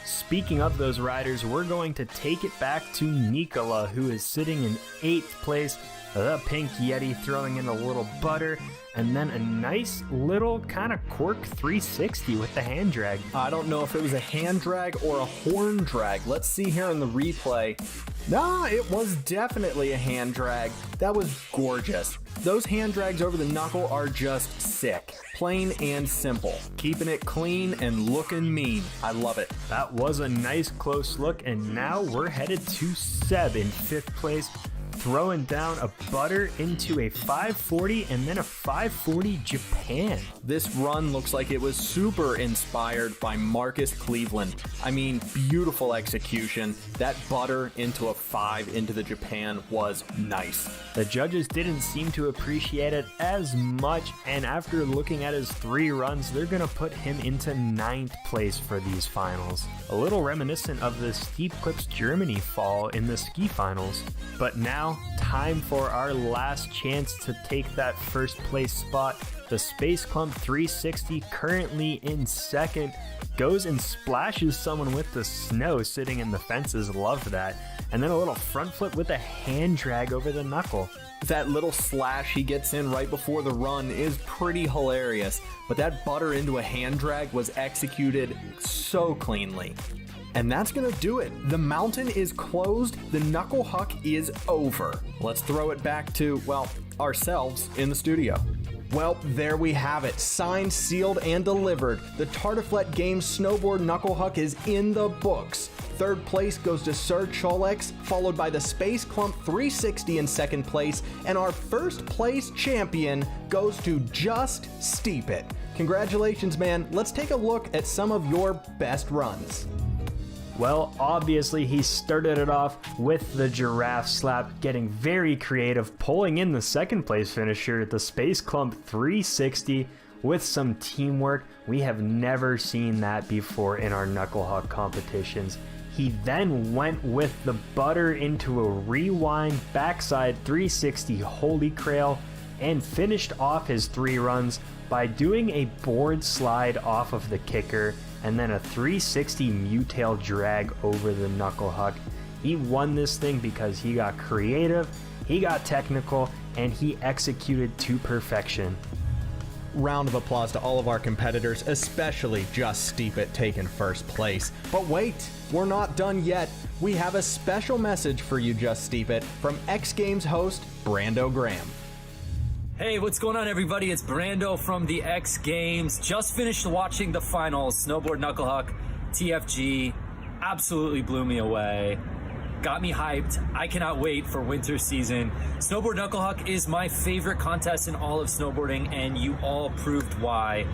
Speaking of those riders, we're going to take it back to Nikola, who is sitting in 8th place. The Pink Yeti throwing in a little butter, and then a nice little kind of cork 360 with the hand drag. I don't know if it was a hand drag or a horn drag. Let's see here in the replay. Nah, it was definitely a hand drag. That was gorgeous. Those hand drags over the knuckle are just sick. Plain and simple. Keeping it clean and looking mean. I love it. That was a nice close look, and now we're headed to Seb in 5th place, throwing down a butter into a 540 and then a 540 Japan. This run looks like it was super inspired by Marcus Cleveland. I mean, beautiful execution. That butter into a 5 into the Japan was nice. The judges didn't seem to appreciate it as much, and after looking at his 3 runs, they're going to put him into 9th place for these finals. A little reminiscent of the Steep Clips Germany fall in the ski finals. But now, time for our last chance to take that first place spot. The Space Clump 360, currently in 2nd, goes and splashes someone with the snow sitting in the fences. Love that. And then a little front flip with a hand drag over the knuckle. That little slash he gets in right before the run is pretty hilarious, but that butter into a hand drag was executed so cleanly. And that's gonna do it. The mountain is closed, the knuckle huck is over. Let's throw it back to, well, ourselves in the studio. Well, there we have it. Signed, sealed, and delivered. The Tartiflette Games Snowboard Knuckle Huck is in the books. 3rd place goes to Sir Cholex, followed by the Space Clump 360 in 2nd place, and our 1st place champion goes to Just Steep It. Congratulations, man. Let's take a look at some of your best runs. Well, obviously he started it off with the giraffe slap, getting very creative, pulling in the 2nd place finisher, the Space Clump 360, with some teamwork. We have never seen that before in our knuckle huck competitions. He then went with the butter into a rewind backside 360 holy grail and finished off his 3 runs by doing a board slide off of the kicker and then a 360 mutail drag over the knuckle huck. He won this thing because he got creative, he got technical, and he executed to perfection. Round of applause to all of our competitors, especially Just Steep It taking 1st place. But wait, we're not done yet. We have a special message for you, Just Steep It, from X Games host Brando Graham. Hey, what's going on, everybody? It's Brando from the X Games. Just finished watching the finals. Snowboard Knuckle Huck, TFG, absolutely blew me away. Got me hyped. I cannot wait for winter season. Snowboard Knuckle Huck is my favorite contest in all of snowboarding, and you all proved why.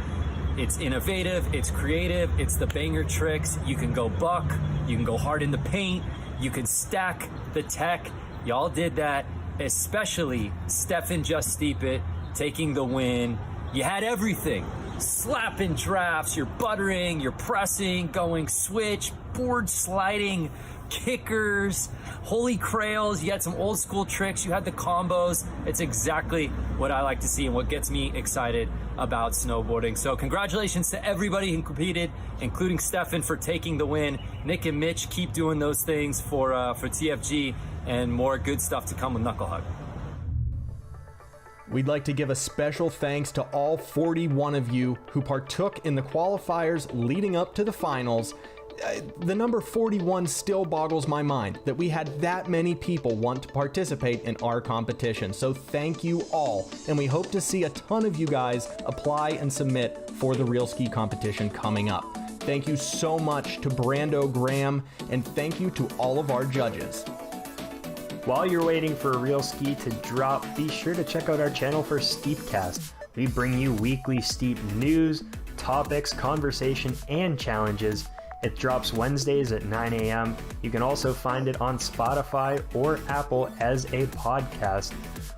It's innovative, it's creative, it's the banger tricks. You can go buck, you can go hard in the paint, you can stack the tech. Y'all did that. Especially Stefan Just Steep It taking the win. You had everything. Slapping drafts, you're buttering, you're pressing, going switch, board sliding, kickers, holy crails. You had some old school tricks. You had the combos. It's exactly what I like to see and what gets me excited about snowboarding. So congratulations to everybody who competed, including Stefan for taking the win. Nick and Mitch, keep doing those things for TFG, and more good stuff to come with Knuckle Huck. We'd like to give a special thanks to all 41 of you who partook in the qualifiers leading up to the finals. The number 41 still boggles my mind that we had that many people want to participate in our competition. So thank you all, and we hope to see a ton of you guys apply and submit for the Real Ski competition coming up. Thank you so much to Brando Graham, and thank you to all of our judges. While you're waiting for Real Ski to drop, be sure to check out our channel for Steepcast. We bring you weekly steep news, topics, conversation, and challenges. It drops Wednesdays at 9 a.m. You can also find it on Spotify or Apple as a podcast.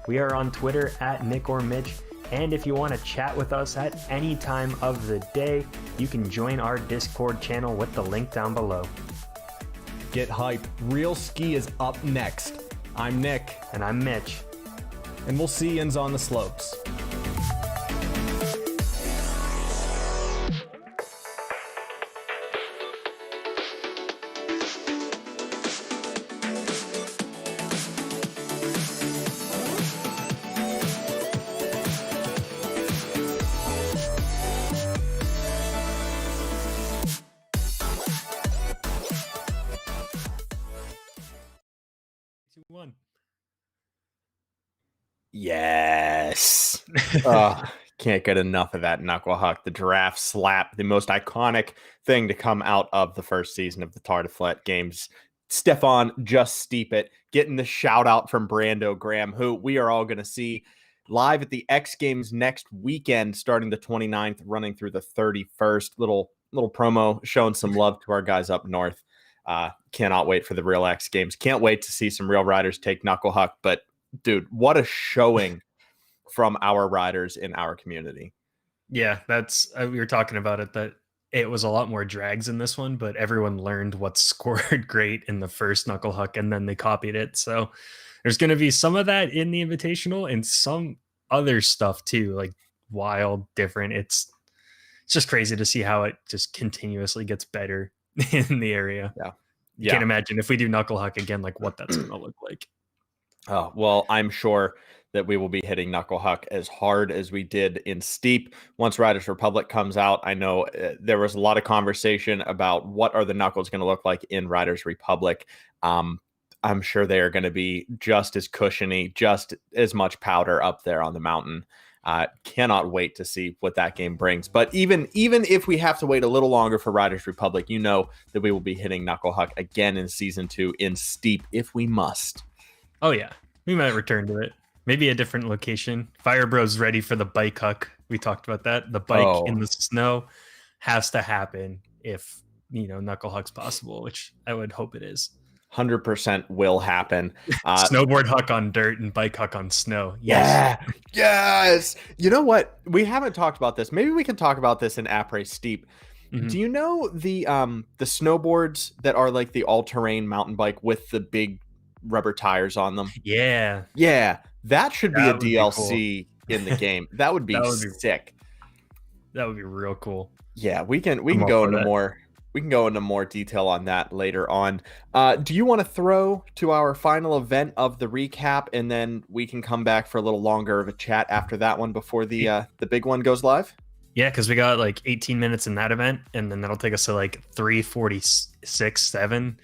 We are on Twitter at Nick or Mitch, And if you want to chat with us at any time of the day, you can join our Discord channel with the link down below. Get hype. Real Ski is up next. I'm Nick. And I'm Mitch. And we'll see yins on the slopes. Yes. Can't get enough of that knuckle huck. The giraffe slap, the most iconic thing to come out of the first season of the Tartiflet games. Stefan just steep it, getting the shout out from Brando Graham, who we are all going to see live at the X Games next weekend, starting the 29th, running through the 31st. Little promo showing some love to our guys up north. Cannot wait for the real X Games. Can't wait to see some real riders take knuckle huck, but dude, what a showing from our riders in our community. Yeah, that's we were talking about it, that it was a lot more drags in this one, but everyone learned what scored great in the first knuckle huck and then they copied it. So there's going to be some of that in the Invitational and some other stuff too, like wild, different. It's just crazy to see how it just continuously gets better in the area. Yeah. You can't imagine if we do knuckle huck again, like what that's going to look like. Oh, well, I'm sure that we will be hitting knuckle huck as hard as we did in steep. Once Riders Republic comes out, I know there was a lot of conversation about what are the knuckles going to look like in Riders Republic. I'm sure they are going to be just as cushiony, just as much powder up there on the mountain. Cannot wait to see what that game brings. But even if we have to wait a little longer for Riders Republic, you know that we will be hitting knuckle huck again in season 2 in steep if we must. Oh yeah, we might return to it. Maybe a different location. Fire Bro's ready for the bike huck. We talked about that. The bike in the snow has to happen if, knuckle huck's possible, which I would hope it is. 100% will happen. Snowboard huck on dirt and bike huck on snow. Yes. Yeah. Yes. You know what? We haven't talked about this. Maybe we can talk about this in Après Steep. Mm-hmm. Do you know the snowboards that are like the all-terrain mountain bike with the big rubber tires on them? Yeah. That should be a DLC in the game. That would be sick. That would be real cool. Yeah, we can go into more detail on that later on. Do you want to throw to our final event of the recap, and then we can come back for a little longer of a chat after that one before the big one goes live? Yeah, because we got like 18 minutes in that event, and then that'll take us to like 3:46, 7.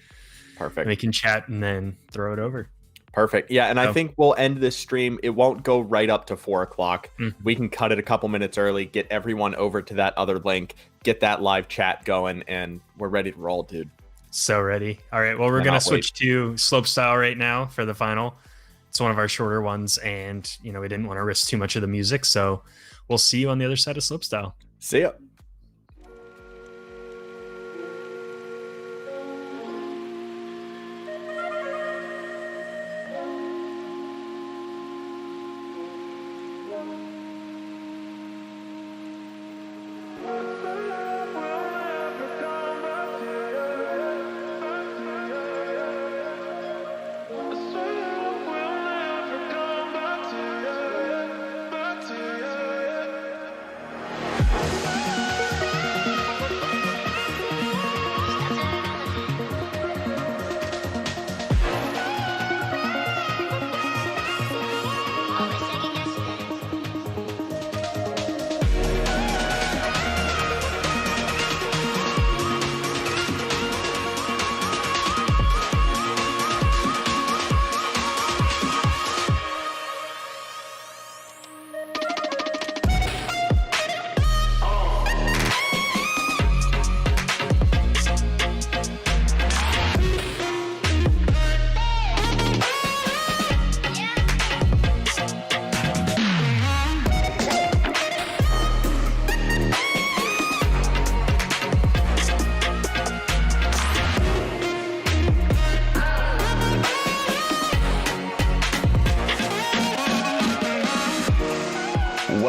Perfect. And we can chat and then throw it over. Perfect. Yeah, and I think we'll end this stream. It won't go right up to 4 o'clock. Mm-hmm. We can cut it a couple minutes early, get everyone over to that other link, get that live chat going, and we're ready to roll, dude. So ready. All right, well, we're going to switch to slope style right now for the final. It's one of our shorter ones, and, we didn't want to risk too much of the music, so we'll see you on the other side of slope style. See ya. Back to you.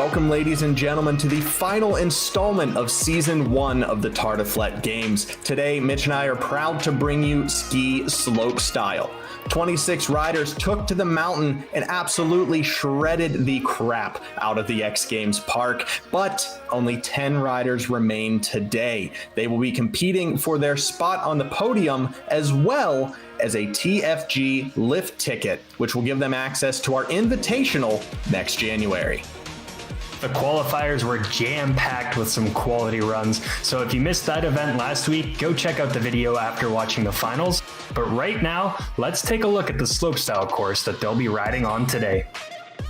Welcome, ladies and gentlemen, to the final installment of Season 1 of the Tartiflette Games. Today, Mitch and I are proud to bring you Ski Slope Style. 26 riders took to the mountain and absolutely shredded the crap out of the X Games park, but only 10 riders remain today. They will be competing for their spot on the podium as well as a TFG lift ticket, which will give them access to our Invitational next January. The qualifiers were jam-packed with some quality runs, so if you missed that event last week, go check out the video after watching the finals. But right now, let's take a look at the slopestyle course that they'll be riding on today.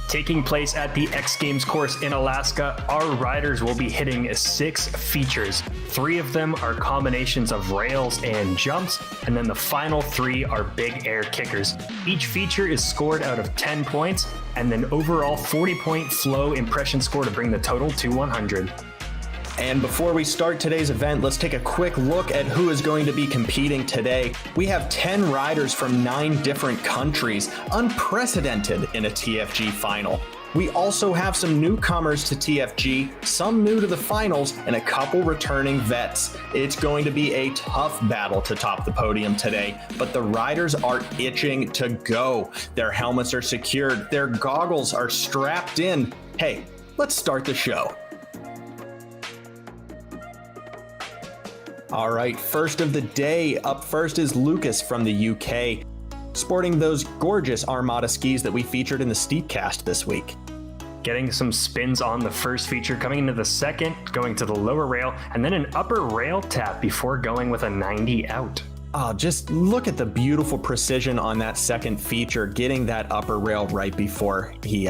Taking place at the X Games course in Alaska, our riders will be hitting 6 features. 3 of them are combinations of rails and jumps, and then the final 3 are big air kickers. Each feature is scored out of 10 points, and then overall 40-point flow impression score to bring the total to 100. And before we start today's event, let's take a quick look at who is going to be competing today. We have 10 riders from 9 different countries, unprecedented in a TFG final. We also have some newcomers to TFG, some new to the finals, and a couple returning vets. It's going to be a tough battle to top the podium today, but the riders are itching to go. Their helmets are secured, their goggles are strapped in. Hey, let's start the show. All right, first of the day, up first is Lucas from the UK, sporting those gorgeous Armada skis that we featured in the Steepcast this week. Getting some spins on the first feature, coming into the second, going to the lower rail, and then an upper rail tap before going with a 90 out. Oh, just look at the beautiful precision on that second feature, getting that upper rail right before he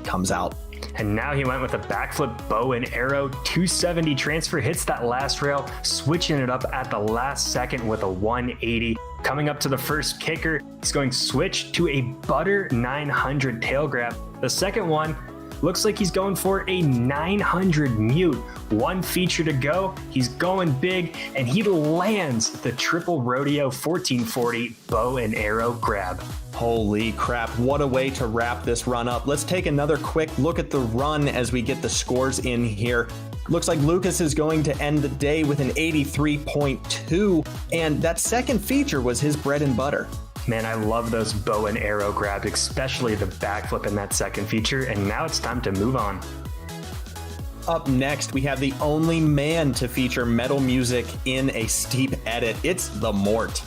comes out. And now he went with a backflip bow and arrow, 270 transfer, hits that last rail, switching it up at the last second with a 180. Coming up to the first kicker, he's going switch to a butter 900 tail grab. The second one looks like he's going for a 900 mute. 1 feature to go, he's going big, and he lands the triple rodeo 1440 bow and arrow grab. Holy crap, what a way to wrap this run up. Let's take another quick look at the run as we get the scores in here. Looks like Lucas is going to end the day with an 83.2, and that second feature was his bread and butter. Man, I love those bow and arrow grabs, especially the backflip in that second feature, and now it's time to move on. Up next, we have the only man to feature metal music in a steep edit. It's the Mort.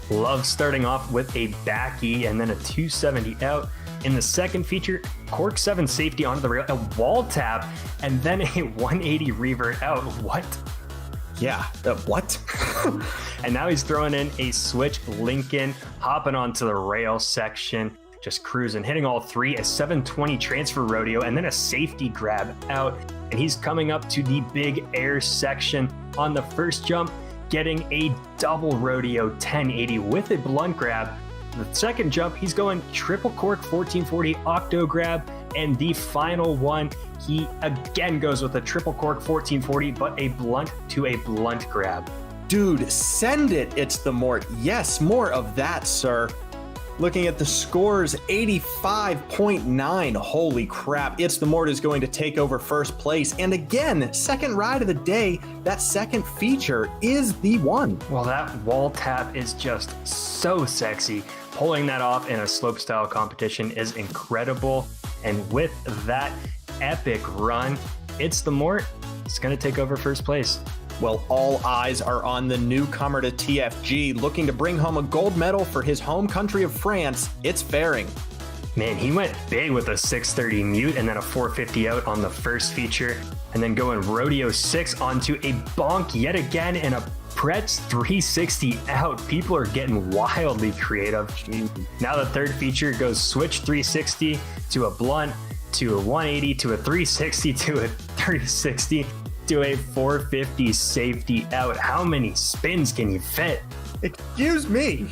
Love starting off with a back E and then a 270 out. In the second feature, cork 7 safety onto the rail, a wall tap, and then a 180 revert out. What? Yeah, what? And now he's throwing in a switch Lincoln, hopping onto the rail section, just cruising, hitting all 3, a 720 transfer rodeo, and then a safety grab out. And he's coming up to the big air section on the first jump, getting a double rodeo 1080 with a blunt grab. The second jump, he's going triple cork 1440 octo grab, and the final one, he again goes with a triple cork 1440, but a blunt to a blunt grab. Dude, send it, it's the Mort. Yes, more of that, sir. Looking at the scores, 85.9. Holy crap. It's the Mort is going to take over first place. And again, second ride of the day, that second feature is the one. Well, that wall tap is just so sexy. Pulling that off in a slopestyle competition is incredible. And with that epic run, it's the Mort. It's going to take over first place. Well, all eyes are on the newcomer to TFG, looking to bring home a gold medal for his home country of France. It's Faring. Man, he went big with a 630 mute and then a 450 out on the first feature, and then going rodeo 6 onto a bonk yet again and a Pretz 360 out. People are getting wildly creative. Now the third feature goes switch 360 to a blunt, to a 180, to a 360, to a 360. To a 450 safety out. How many spins can you fit? Excuse me.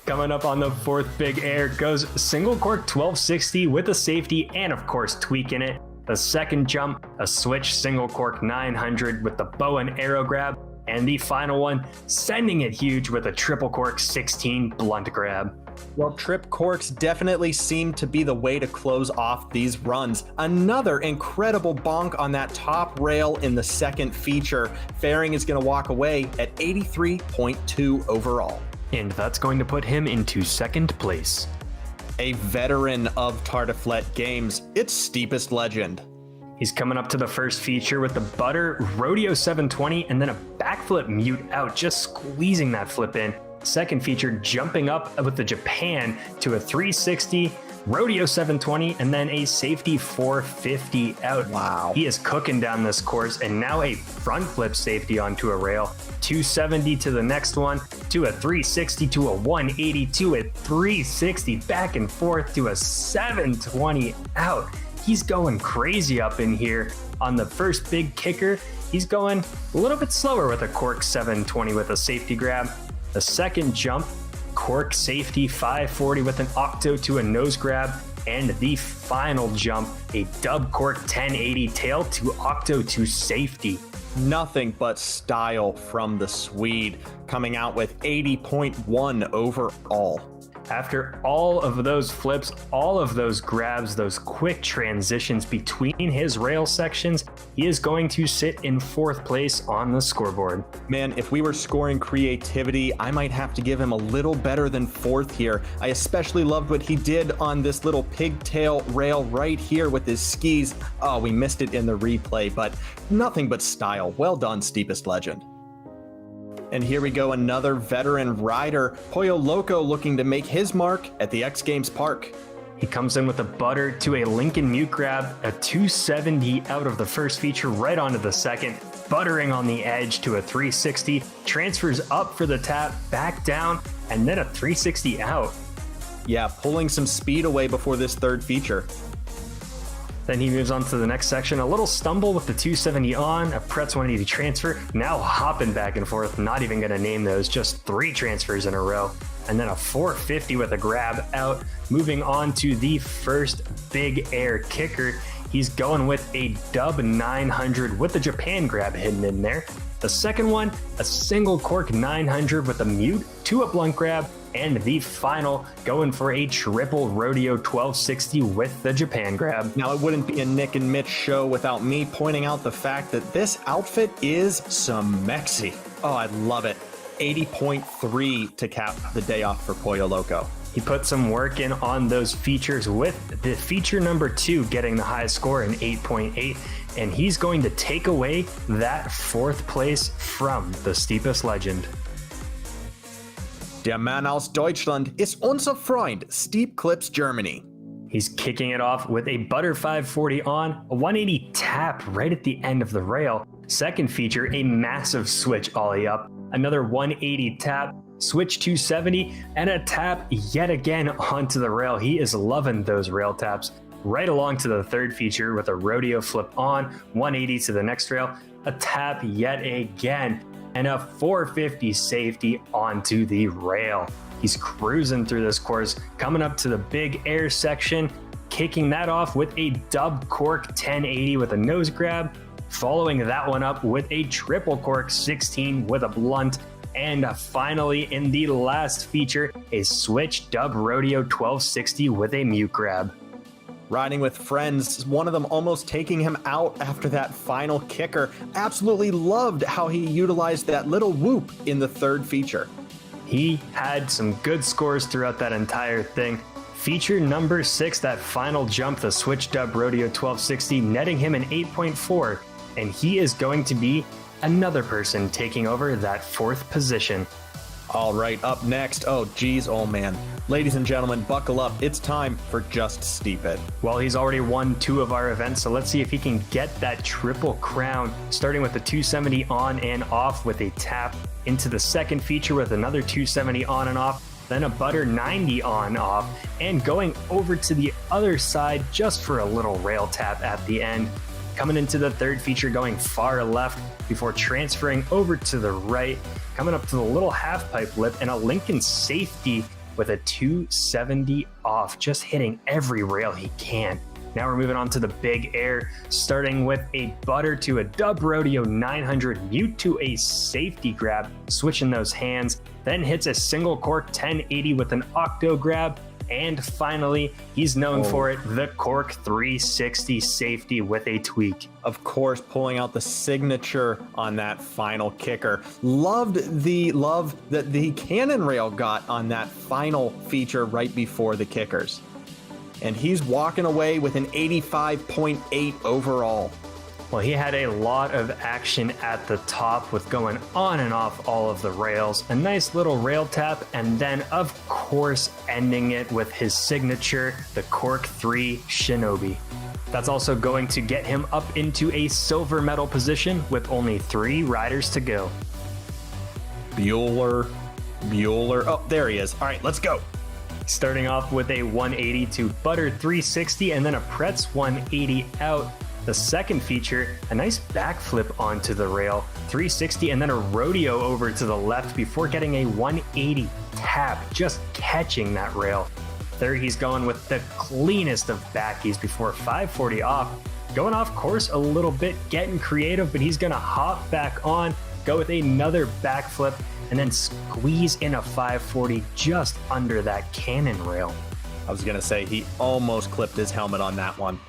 Coming up on the fourth big air goes single cork 1260 with a safety and of course tweaking it. The second jump, a switch single cork 900 with the bow and arrow grab. And the final one, sending it huge with a triple cork 16 blunt grab. Well, trip corks definitely seem to be the way to close off these runs. Another incredible bonk on that top rail in the second feature. Faring is going to walk away at 83.2 overall. And that's going to put him into second place. A veteran of Tartiflette games, it's Steepest Legend. He's coming up to the first feature with the butter, rodeo 720, and then a backflip mute out, just squeezing that flip in. Second feature jumping up with the Japan to a 360, rodeo 720, and then a safety 450 out. Wow. He is cooking down this course, and now a front flip safety onto a rail. 270 to the next one, to a 360, to a 180, to a 360, back and forth to a 720 out. He's going crazy up in here. On the first big kicker, he's going a little bit slower with a cork 720 with a safety grab. The second jump, cork safety 540 with an octo to a nose grab. And the final jump, a dub cork 1080 tail to octo to safety. Nothing but style from the Swede, coming out with 80.1 overall. After all of those flips, all of those grabs, those quick transitions between his rail sections, he is going to sit in fourth place on the scoreboard. Man, if we were scoring creativity, I might have to give him a little better than fourth here. I especially loved what he did on this little pigtail rail right here with his skis. Oh, we missed it in the replay, but nothing but style. Well done, Steepest Legend. And here we go, another veteran rider, Pollo Loco, looking to make his mark at the X Games Park. He comes in with a butter to a Lincoln mute grab, a 270 out of the first feature right onto the second, buttering on the edge to a 360, transfers up for the tap, back down, and then a 360 out. Yeah, pulling some speed away before this third feature. Then he moves on to the next section, a little stumble with the 270 on, a Pretz 180 transfer, now hopping back and forth, not even going to name those, just 3 transfers in a row. And then a 450 with a grab out, moving on to the first big air kicker. He's going with a dub 900 with the Japan grab hidden in there. The second one, a single cork 900 with a mute to a blunt grab, and the final going for a triple rodeo 1260 with the Japan grab. Now, it wouldn't be a Nick and Mitch show without me pointing out the fact that this outfit is some mexy. Oh, I love it. 80.3 to cap the day off for Pollo Loco. He put some work in on those features, with the feature number 2 getting the highest score in 8.8, and he's going to take away that fourth place from the Steepest Legend. Der Mann aus Deutschland ist unser Freund, Steep Clips Germany. He's kicking it off with a butter 540 on, a 180 tap right at the end of the rail. Second feature, a massive switch ollie up, another 180 tap, switch 270, and a tap yet again onto the rail. He is loving those rail taps. Right along to the third feature with a rodeo flip on, 180 to the next rail, a tap yet again, and a 450 safety onto the rail. He's cruising through this course, coming up to the big air section, kicking that off with a dub cork 1080 with a nose grab, following that one up with a triple cork 16 with a blunt, and finally in the last feature, a switch dub rodeo 1260 with a mute grab. Riding with friends, one of them almost taking him out after that final kicker. Absolutely loved how he utilized that little whoop in the third feature. He had some good scores throughout that entire thing. Feature number 6, that final jump, the switch dub rodeo 1260, netting him an 8.4, and he is going to be another person taking over that fourth position. All right, up next, oh geez, oh man. Ladies and gentlemen, buckle up. It's time for Just Steep It. Well, he's already won 2 of our events, so let's see if he can get that triple crown, starting with the 270 on and off with a tap, into the second feature with another 270 on and off, then a butter 90 on off, and going over to the other side just for a little rail tap at the end. Coming into the third feature, going far left before transferring over to the right, coming up to the little half pipe lip and a Lincoln safety with a 270 off, just hitting every rail he can. Now we're moving on to the big air, starting with a butter to a Dub Rodeo 900 mute to a safety grab, switching those hands, then hits a single cork 1080 with an octo grab, and finally, he's known for it, the cork 360 safety with a tweak. Of course, pulling out the signature on that final kicker. Loved the love that the cannon rail got on that final feature right before the kickers. And he's walking away with an 85.8 overall. Well, he had a lot of action at the top with going on and off all of the rails. A nice little rail tap, and then, of course, ending it with his signature, the Cork 3 Shinobi. That's also going to get him up into a silver medal position with only 3 riders to go. Bueller. Oh, there he is. All right, let's go. Starting off with a 180 to Butter 360 and then a Pretz 180 out. The second feature, a nice backflip onto the rail, 360 and then a rodeo over to the left before getting a 180 tap, just catching that rail. Third, he's going with the cleanest of backies before 540 off. Going off course a little bit, getting creative, but he's gonna hop back on, go with another backflip, and then squeeze in a 540 just under that cannon rail. I was gonna say, he almost clipped his helmet on that one.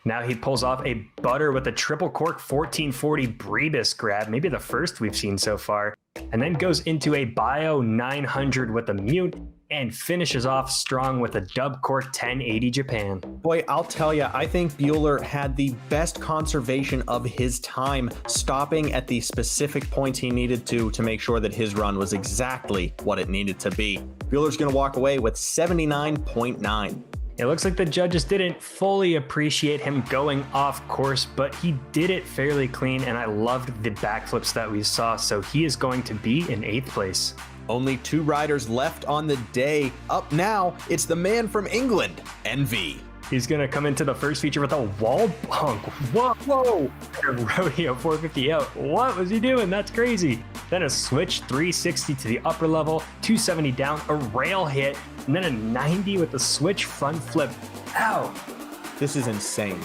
Now he pulls off a butter with a triple cork 1440 Brebis grab, maybe the first we've seen so far, and then goes into a Bio 900 with a mute and finishes off strong with a Dub Cork 1080 Japan. Boy, I'll tell you, I think Bueller had the best conservation of his time, stopping at the specific points he needed to make sure that his run was exactly what it needed to be. Bueller's going to walk away with 79.9. It looks like the judges didn't fully appreciate him going off course, but he did it fairly clean, and I loved the backflips that we saw, so he is going to be in 8th place. Only 2 riders left on the day. Up now, it's the man from England, NV. He's going to come into the first feature with a wall bunk. Whoa! A rodeo 450 out. What was he doing? That's crazy. Then a switch 360 to the upper level, 270 down, a rail hit, and then a 90 with a switch front flip. Ow! This is insane.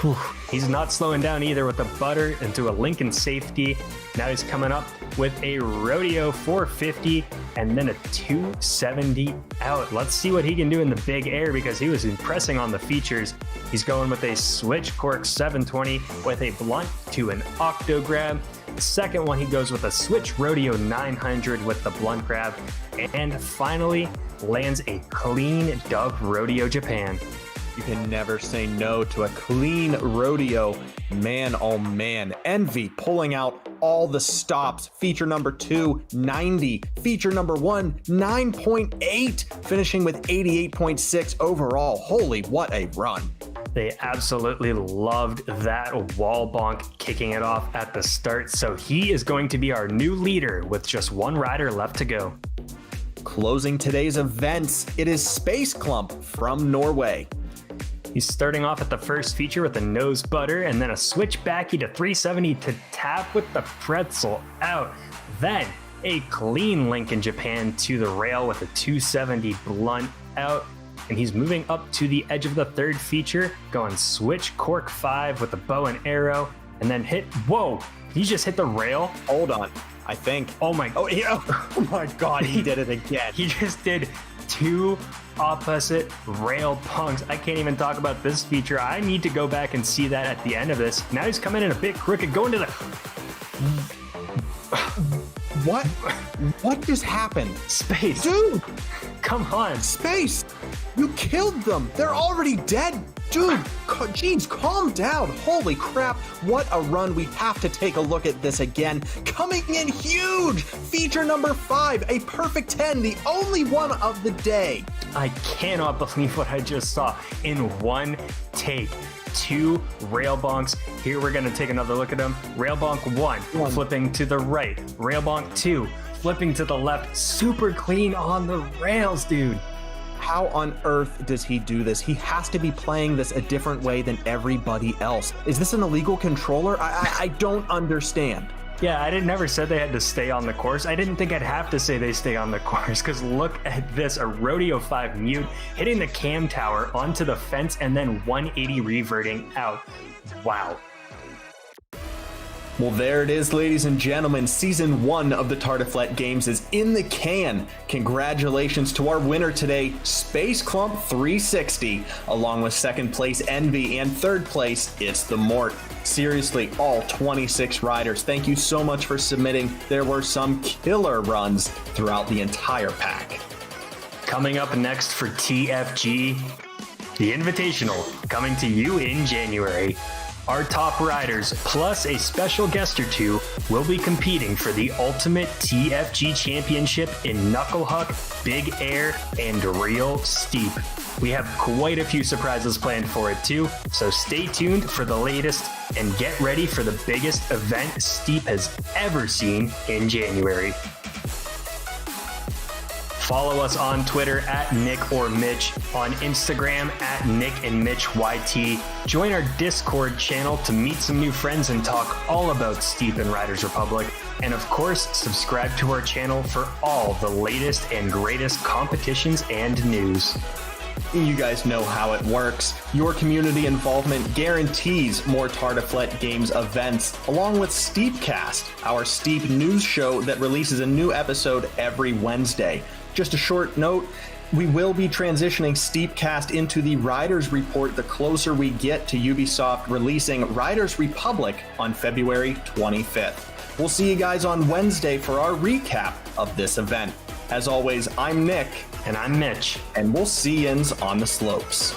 Whew. He's not slowing down either with a butter into a Lincoln safety. Now he's coming up with a rodeo 450 and then a 270 out. Let's see what he can do in the big air because he was impressing on the features. He's going with a switch cork 720 with a blunt to an octo grab. The second one, he goes with a switch rodeo 900 with the blunt grab. And finally lands a clean Dub Rodeo Japan. You can never say no to a clean rodeo. Man, oh man. Envy pulling out all the stops. Feature number 2, 90. Feature number 1, 9.8. Finishing with 88.6 overall. Holy, what a run. They absolutely loved that wall bonk kicking it off at the start. So he is going to be our new leader with just 1 rider left to go. Closing today's events, it is Space Clump from Norway. He's starting off at the first feature with a nose butter and then a switch backy to 370 to tap with the pretzel out. Then a clean Lincoln Japan to the rail with a 270 blunt out. And he's moving up to the edge of the third feature, going switch cork 5 with a bow and arrow, and then hit, whoa, he just hit the rail. Hold on, I think. Oh my God, he did it again. He just did 2 opposite rail punks. I can't even talk about this feature. I need to go back and see that at the end of this. Now he's coming in a bit crooked, going to the... What just happened? Space. Dude! Come on. Space! You killed them! They're already dead! Dude, jeez, calm down. Holy crap, what a run. We have to take a look at this again. Coming in huge! Feature number 5, a perfect 10, the only one of the day. I cannot believe what I just saw in one take. 2 rail bonks. Here we're gonna take another look at them. Rail bonk 1, flipping to the right. Rail bonk 2, flipping to the left. Super clean on the rails, dude. How on earth does he do this? He has to be playing this a different way than everybody else. Is this an illegal controller? I don't understand. Yeah, I never said they had to stay on the course. I didn't think I'd have to say they stay on the course, because look at this, a Rodeo 5 mute hitting the cam tower onto the fence and then 180 reverting out. Wow. Well, there it is, ladies and gentlemen. Season 1 of the Tartiflette Games is in the can. Congratulations to our winner today, Space Clump 360, along with second place Envy and third place It's the Mort. Seriously, all 26 riders, thank you so much for submitting. There were some killer runs throughout the entire pack. Coming up next for TFG, the Invitational, coming to you in January. Our top riders, plus a special guest or two, will be competing for the ultimate TFG championship in Knucklehuck, Big Air, and Real Steep. We have quite a few surprises planned for it too, so stay tuned for the latest and get ready for the biggest event Steep has ever seen in January. Follow us on Twitter at Nick or Mitch, on Instagram at Nick and Mitch YT. Join our Discord channel to meet some new friends and talk all about Steep and Riders Republic. And of course, subscribe to our channel for all the latest and greatest competitions and news. You guys know how it works. Your community involvement guarantees more Tartiflette Games events, along with Steepcast, our Steep news show that releases a new episode every Wednesday. Just a short note, we will be transitioning Steepcast into the Riders Report the closer we get to Ubisoft releasing Riders Republic on February 25th. We'll see you guys on Wednesday for our recap of this event. As always, I'm Nick. And I'm Mitch. And we'll see yins on the slopes.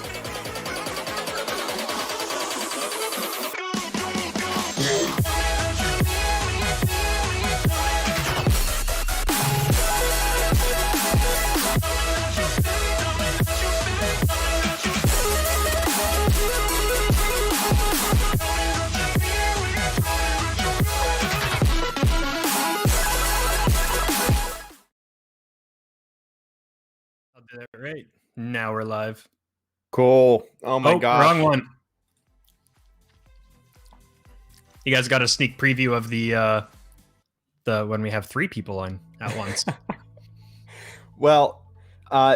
Right. Now we're live. Cool. Oh my god. Wrong one. You guys got a sneak preview of the when we have 3 people on at once. Well,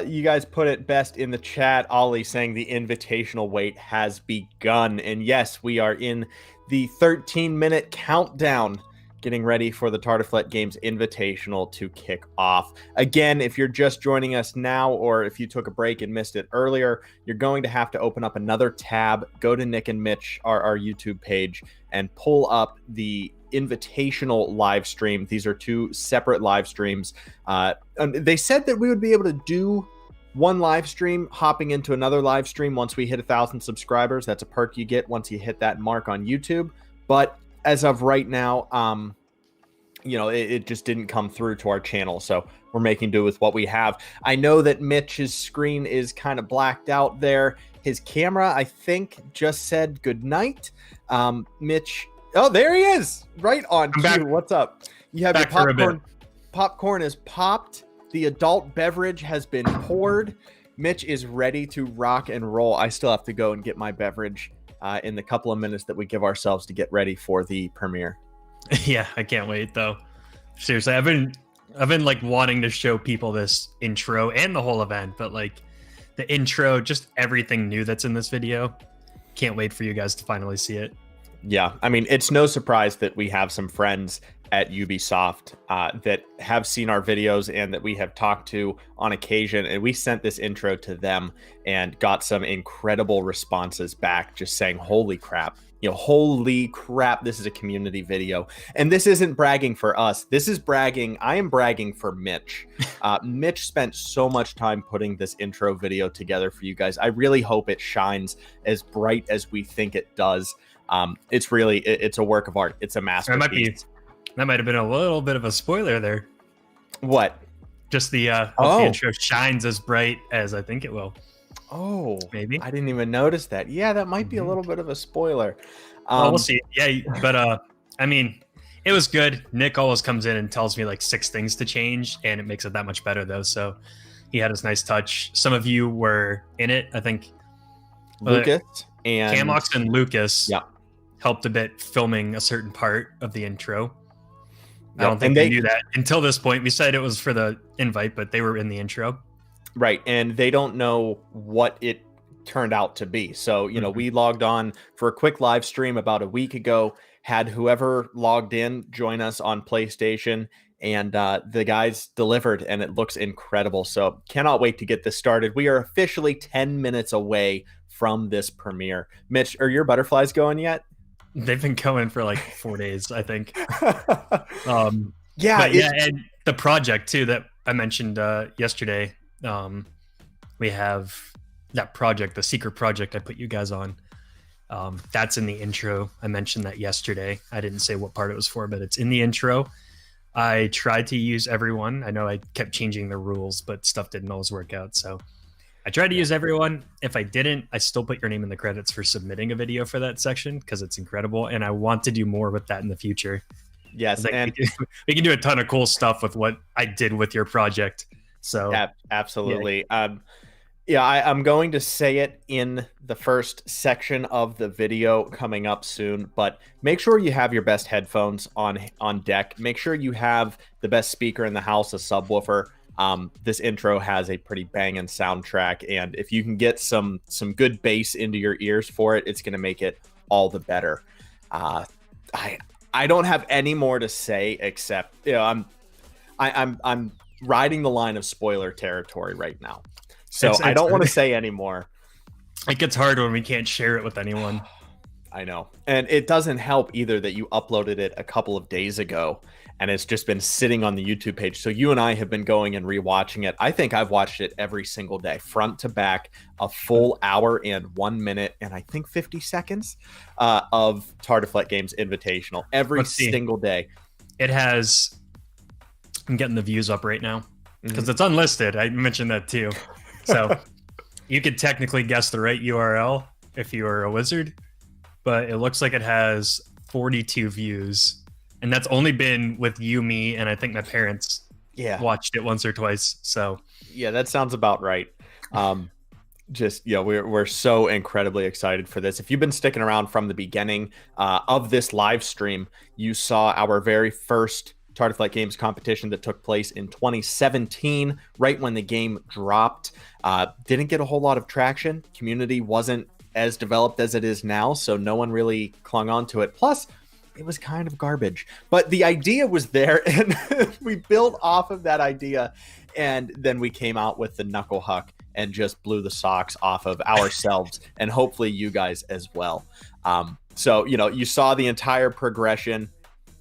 you guys put it best in the chat. Ollie saying the invitational wait has begun. And yes, we are in the 13-minute countdown, getting ready for the Tartiflette Games Invitational to kick off. Again, if you're just joining us now, or if you took a break and missed it earlier, you're going to have to open up another tab, go to Nick and Mitch, our YouTube page, and pull up the Invitational live stream. These are 2 separate live streams. They said that we would be able to do one live stream hopping into another live stream once we hit 1,000 subscribers. That's a perk you get once you hit that mark on YouTube. But as of right now, it just didn't come through to our channel, so we're making do with what we have. I know that Mitch's screen is kind of blacked out there. His camera, I think, just said good night. Mitch, oh, there he is, right on cue. Back. What's up? You have your popcorn. Popcorn is popped. The adult beverage has been poured. Mitch is ready to rock and roll. I still have to go and get my beverage in the couple of minutes that we give ourselves to get ready for the premiere. Yeah, I can't wait though. Seriously, I've been like wanting to show people this intro and the whole event, but like the intro, just everything new that's in this video. Can't wait for you guys to finally see it. Yeah, I mean, it's no surprise that we have some friends at Ubisoft that have seen our videos and that we have talked to on occasion, and we sent this intro to them and got some incredible responses back, just saying, holy crap, this is a community video. And this isn't bragging for us, I am bragging for Mitch. Mitch spent so much time putting this intro video together for you guys. I really hope it shines as bright as we think it does. It's a work of art. It's a masterpiece. That might have been a little bit of a spoiler there. What? Just the the intro shines as bright as I think it will. Oh, maybe. I didn't even notice that. Yeah, that might be a little bit of a spoiler. Well, we'll see. Yeah, but I mean, it was good. Nick always comes in and tells me like 6 things to change, and it makes it that much better though. So he had his nice touch. Some of you were in it, I think. Lucas and Camox and Lucas. Yeah. Helped a bit filming a certain part of the intro. I don't think they knew that until this point. We said it was for the invite, but they were in the intro. Right. And they don't know what it turned out to be. So, you know, we logged on for a quick live stream about a week ago, had whoever logged in join us on PlayStation, and the guys delivered, and it looks incredible. So cannot wait to get this started. We are officially 10 minutes away from this premiere. Mitch, are your butterflies going yet? They've been going for like 4 days, I think. Yeah, and the project too that I mentioned yesterday. We have that project, the secret project I put you guys on. That's in the intro. I mentioned that yesterday. I didn't say what part it was for, but it's in the intro. I tried to use everyone. I know I kept changing the rules, but stuff didn't always work out. So I tried to use everyone. If I didn't, I still put your name in the credits for submitting a video for that section because it's incredible. And I want to do more with that in the future. Yes. And we can do a ton of cool stuff with what I did with your project. So absolutely. I'm going to say it in the first section of the video coming up soon, but make sure you have your best headphones on deck. Make sure you have the best speaker in the house, a subwoofer. This intro has a pretty banging soundtrack, and if you can get some good bass into your ears for it, it's going to make it all the better. I don't have any more to say except, you know, I'm riding the line of spoiler territory right now. So I don't want to say anymore. It gets hard when we can't share it with anyone. I know. And it doesn't help either that you uploaded it a couple of days ago and it's just been sitting on the YouTube page. So you and I have been going and rewatching it. I think I've watched it every single day, front to back, a full hour and 1 minute and I think 50 seconds of Tartiflette Games Invitational every single day. It has, I'm getting the views up right now because it's unlisted. I mentioned that too. So you could technically guess the right URL if you were a wizard, but it looks like it has 42 views, and that's only been with you, me, and I think my parents watched it once or twice. So yeah, that sounds about right. We're so incredibly excited for this. If you've been sticking around from the beginning of this live stream, you saw our very first Tartiflette Games competition that took place in 2017, right when the game dropped. Didn't get a whole lot of traction. Community wasn't as developed as it is now, so no one really clung on to it. Plus, it was kind of garbage. But the idea was there, and we built off of that idea, and then we came out with the Knuckle Huck and just blew the socks off of ourselves, and hopefully you guys as well. So, you know, you saw the entire progression.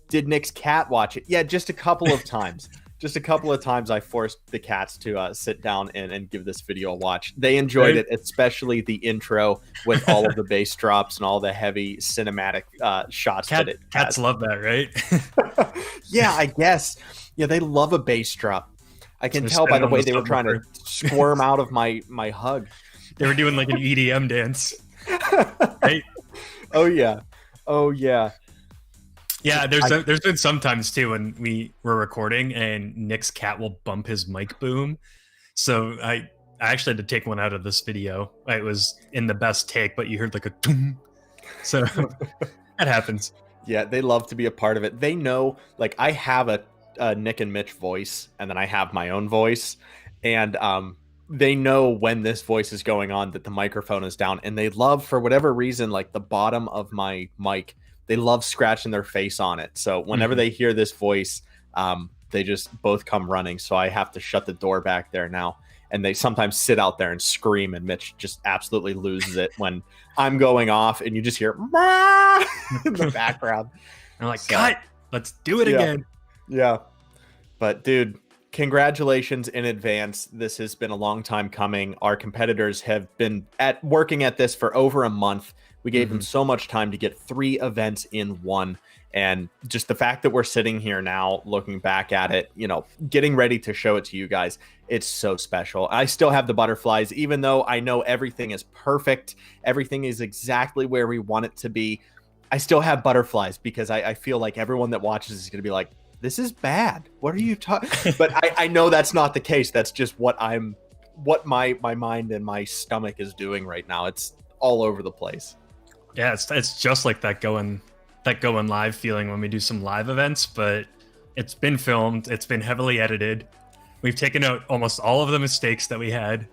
Did Nick's cat watch it? Yeah, just a couple of times. Just a couple of times I forced the cats to sit down and give this video a watch. They enjoyed it, especially the intro with all of the bass drops and all the heavy cinematic shots. Cats love that, right? Yeah, I guess. Yeah, they love a bass drop. I can tell by the way they were trying to squirm out of my hug. They were doing like an EDM dance. Right? Oh, yeah. Oh, yeah. Yeah, there's been some times too when we were recording and Nick's cat will bump his mic boom. So I actually had to take one out of this video. It was in the best take, but you heard like a doom. So that happens. Yeah, they love to be a part of it. They know, like, I have a Nick and Mitch voice, and then I have my own voice, and they know when this voice is going on that the microphone is down, and they love, for whatever reason, like the bottom of my mic, they love scratching their face on it. So whenever they hear this voice, they just both come running. So I have to shut the door back there now. And they sometimes sit out there and scream, and Mitch just absolutely loses it when I'm going off and you just hear in the background. I'm like, cut, let's do it again. Yeah. But dude, congratulations in advance. This has been a long time coming. Our competitors have been working at this for over a month. We gave them so much time to get 3 events in one. And just the fact that we're sitting here now, looking back at it, you know, getting ready to show it to you guys, it's so special. I still have the butterflies, even though I know everything is perfect. Everything is exactly where we want it to be. I still have butterflies because I feel like everyone that watches is going to be like, this is bad. What are you talking? But I know that's not the case. That's just what my mind and my stomach is doing right now. It's all over the place. Yeah, it's just like that going live feeling when we do some live events, but It's been filmed. It's been heavily edited. We've taken out almost all of the mistakes that we had,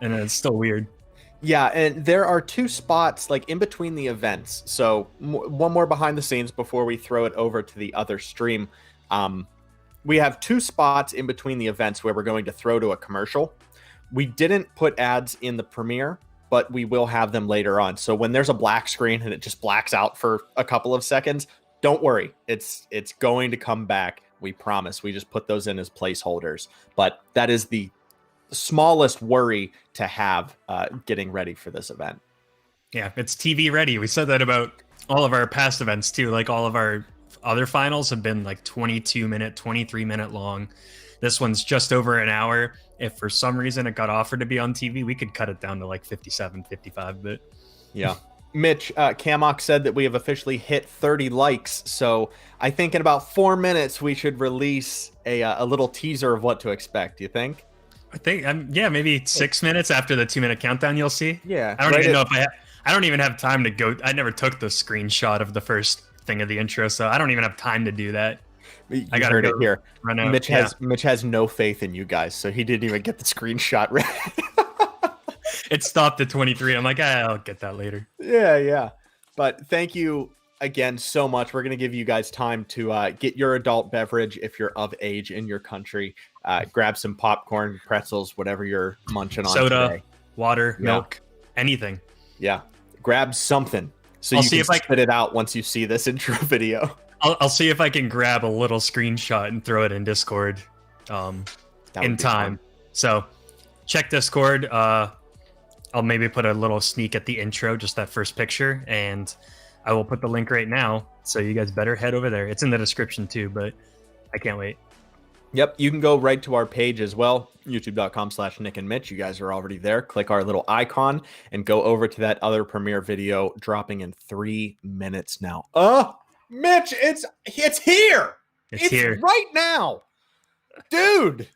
and it's still weird. Yeah, and there are 2 spots like in between the events. So one more behind the scenes before we throw it over to the other stream. We have 2 spots in between the events where we're going to throw to a commercial. We didn't put ads in the premiere, but we will have them later on. So when there's a black screen and it just blacks out for a couple of seconds, don't worry. It's going to come back. We promise. We just put those in as placeholders. But that is the smallest worry to have getting ready for this event. Yeah, it's TV ready. We said that about all of our past events too. Like all of our other finals have been like 22-minute, 23-minute long. This one's just over an hour. If for some reason it got offered to be on TV, we could cut it down to like 57, 55. But yeah. Mitch, Camok said that we have officially hit 30 likes. So I think in about 4 minutes, we should release a little teaser of what to expect. Do you think? I think, yeah, maybe 6 minutes after the 2-minute countdown, you'll see. Yeah. I don't even know if I don't even have time to go. I never took the screenshot of the first thing of the intro, so I don't even have time to do that. I got it here. Mitch has no faith in you guys, so he didn't even get the screenshot ready. It stopped at 23. I'm like, I'll get that later. Yeah. But thank you again so much. We're going to give you guys time to get your adult beverage if you're of age in your country. Grab some popcorn, pretzels, whatever you're munching on soda, today. Water, milk, anything. Yeah. Grab something so I'll you see can if I spit it out once you see this intro video. I'll see if I can grab a little screenshot and throw it in Discord in time. Fun. So check Discord. I'll maybe put a little sneak at the intro, just that first picture, and I will put the link right now. So you guys better head over there. It's in the description too, but I can't wait. Yep, you can go right to our page as well, youtube.com/Nick and Mitch. You guys are already there. Click our little icon and go over to that other premiere video dropping in 3 minutes now. Mitch, it's here. It's here right now. Dude.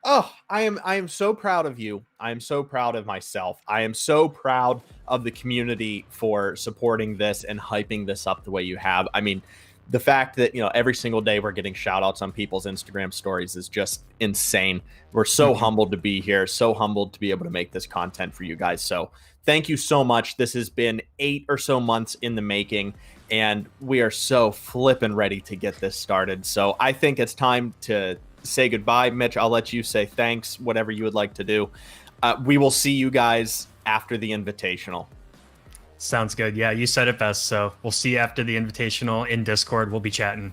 Oh, I am so proud of you. I am so proud of myself. I am so proud of the community for supporting this and hyping this up the way you have. I mean, the fact that, every single day we're getting shout outs on people's Instagram stories is just insane. We're so humbled to be here, so humbled to be able to make this content for you guys. So thank you so much. This has been 8 or so months in the making, and we are so flippin' ready to get this started. So I think it's time to say goodbye. Mitch, I'll let you say thanks, whatever you would like to do. We will see you guys after the Invitational. Sounds good. Yeah, you said it best. So we'll see you after the Invitational in Discord. We'll be chatting,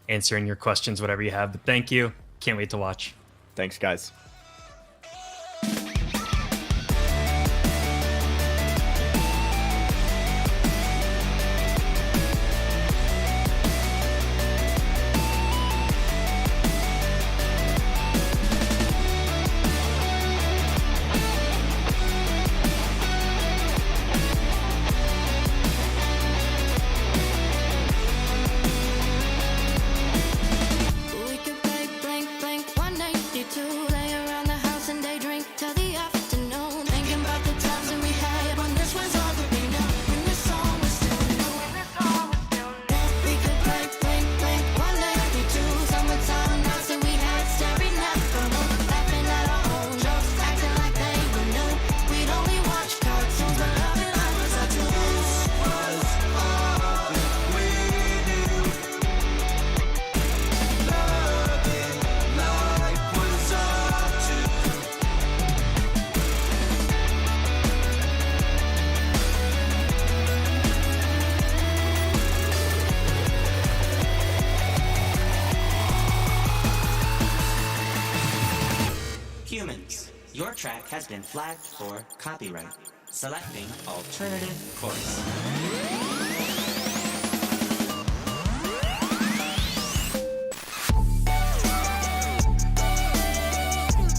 answering your questions, whatever you have. But thank you. Can't wait to watch. Thanks, guys. Your track has been flagged for copyright. Selecting alternative course.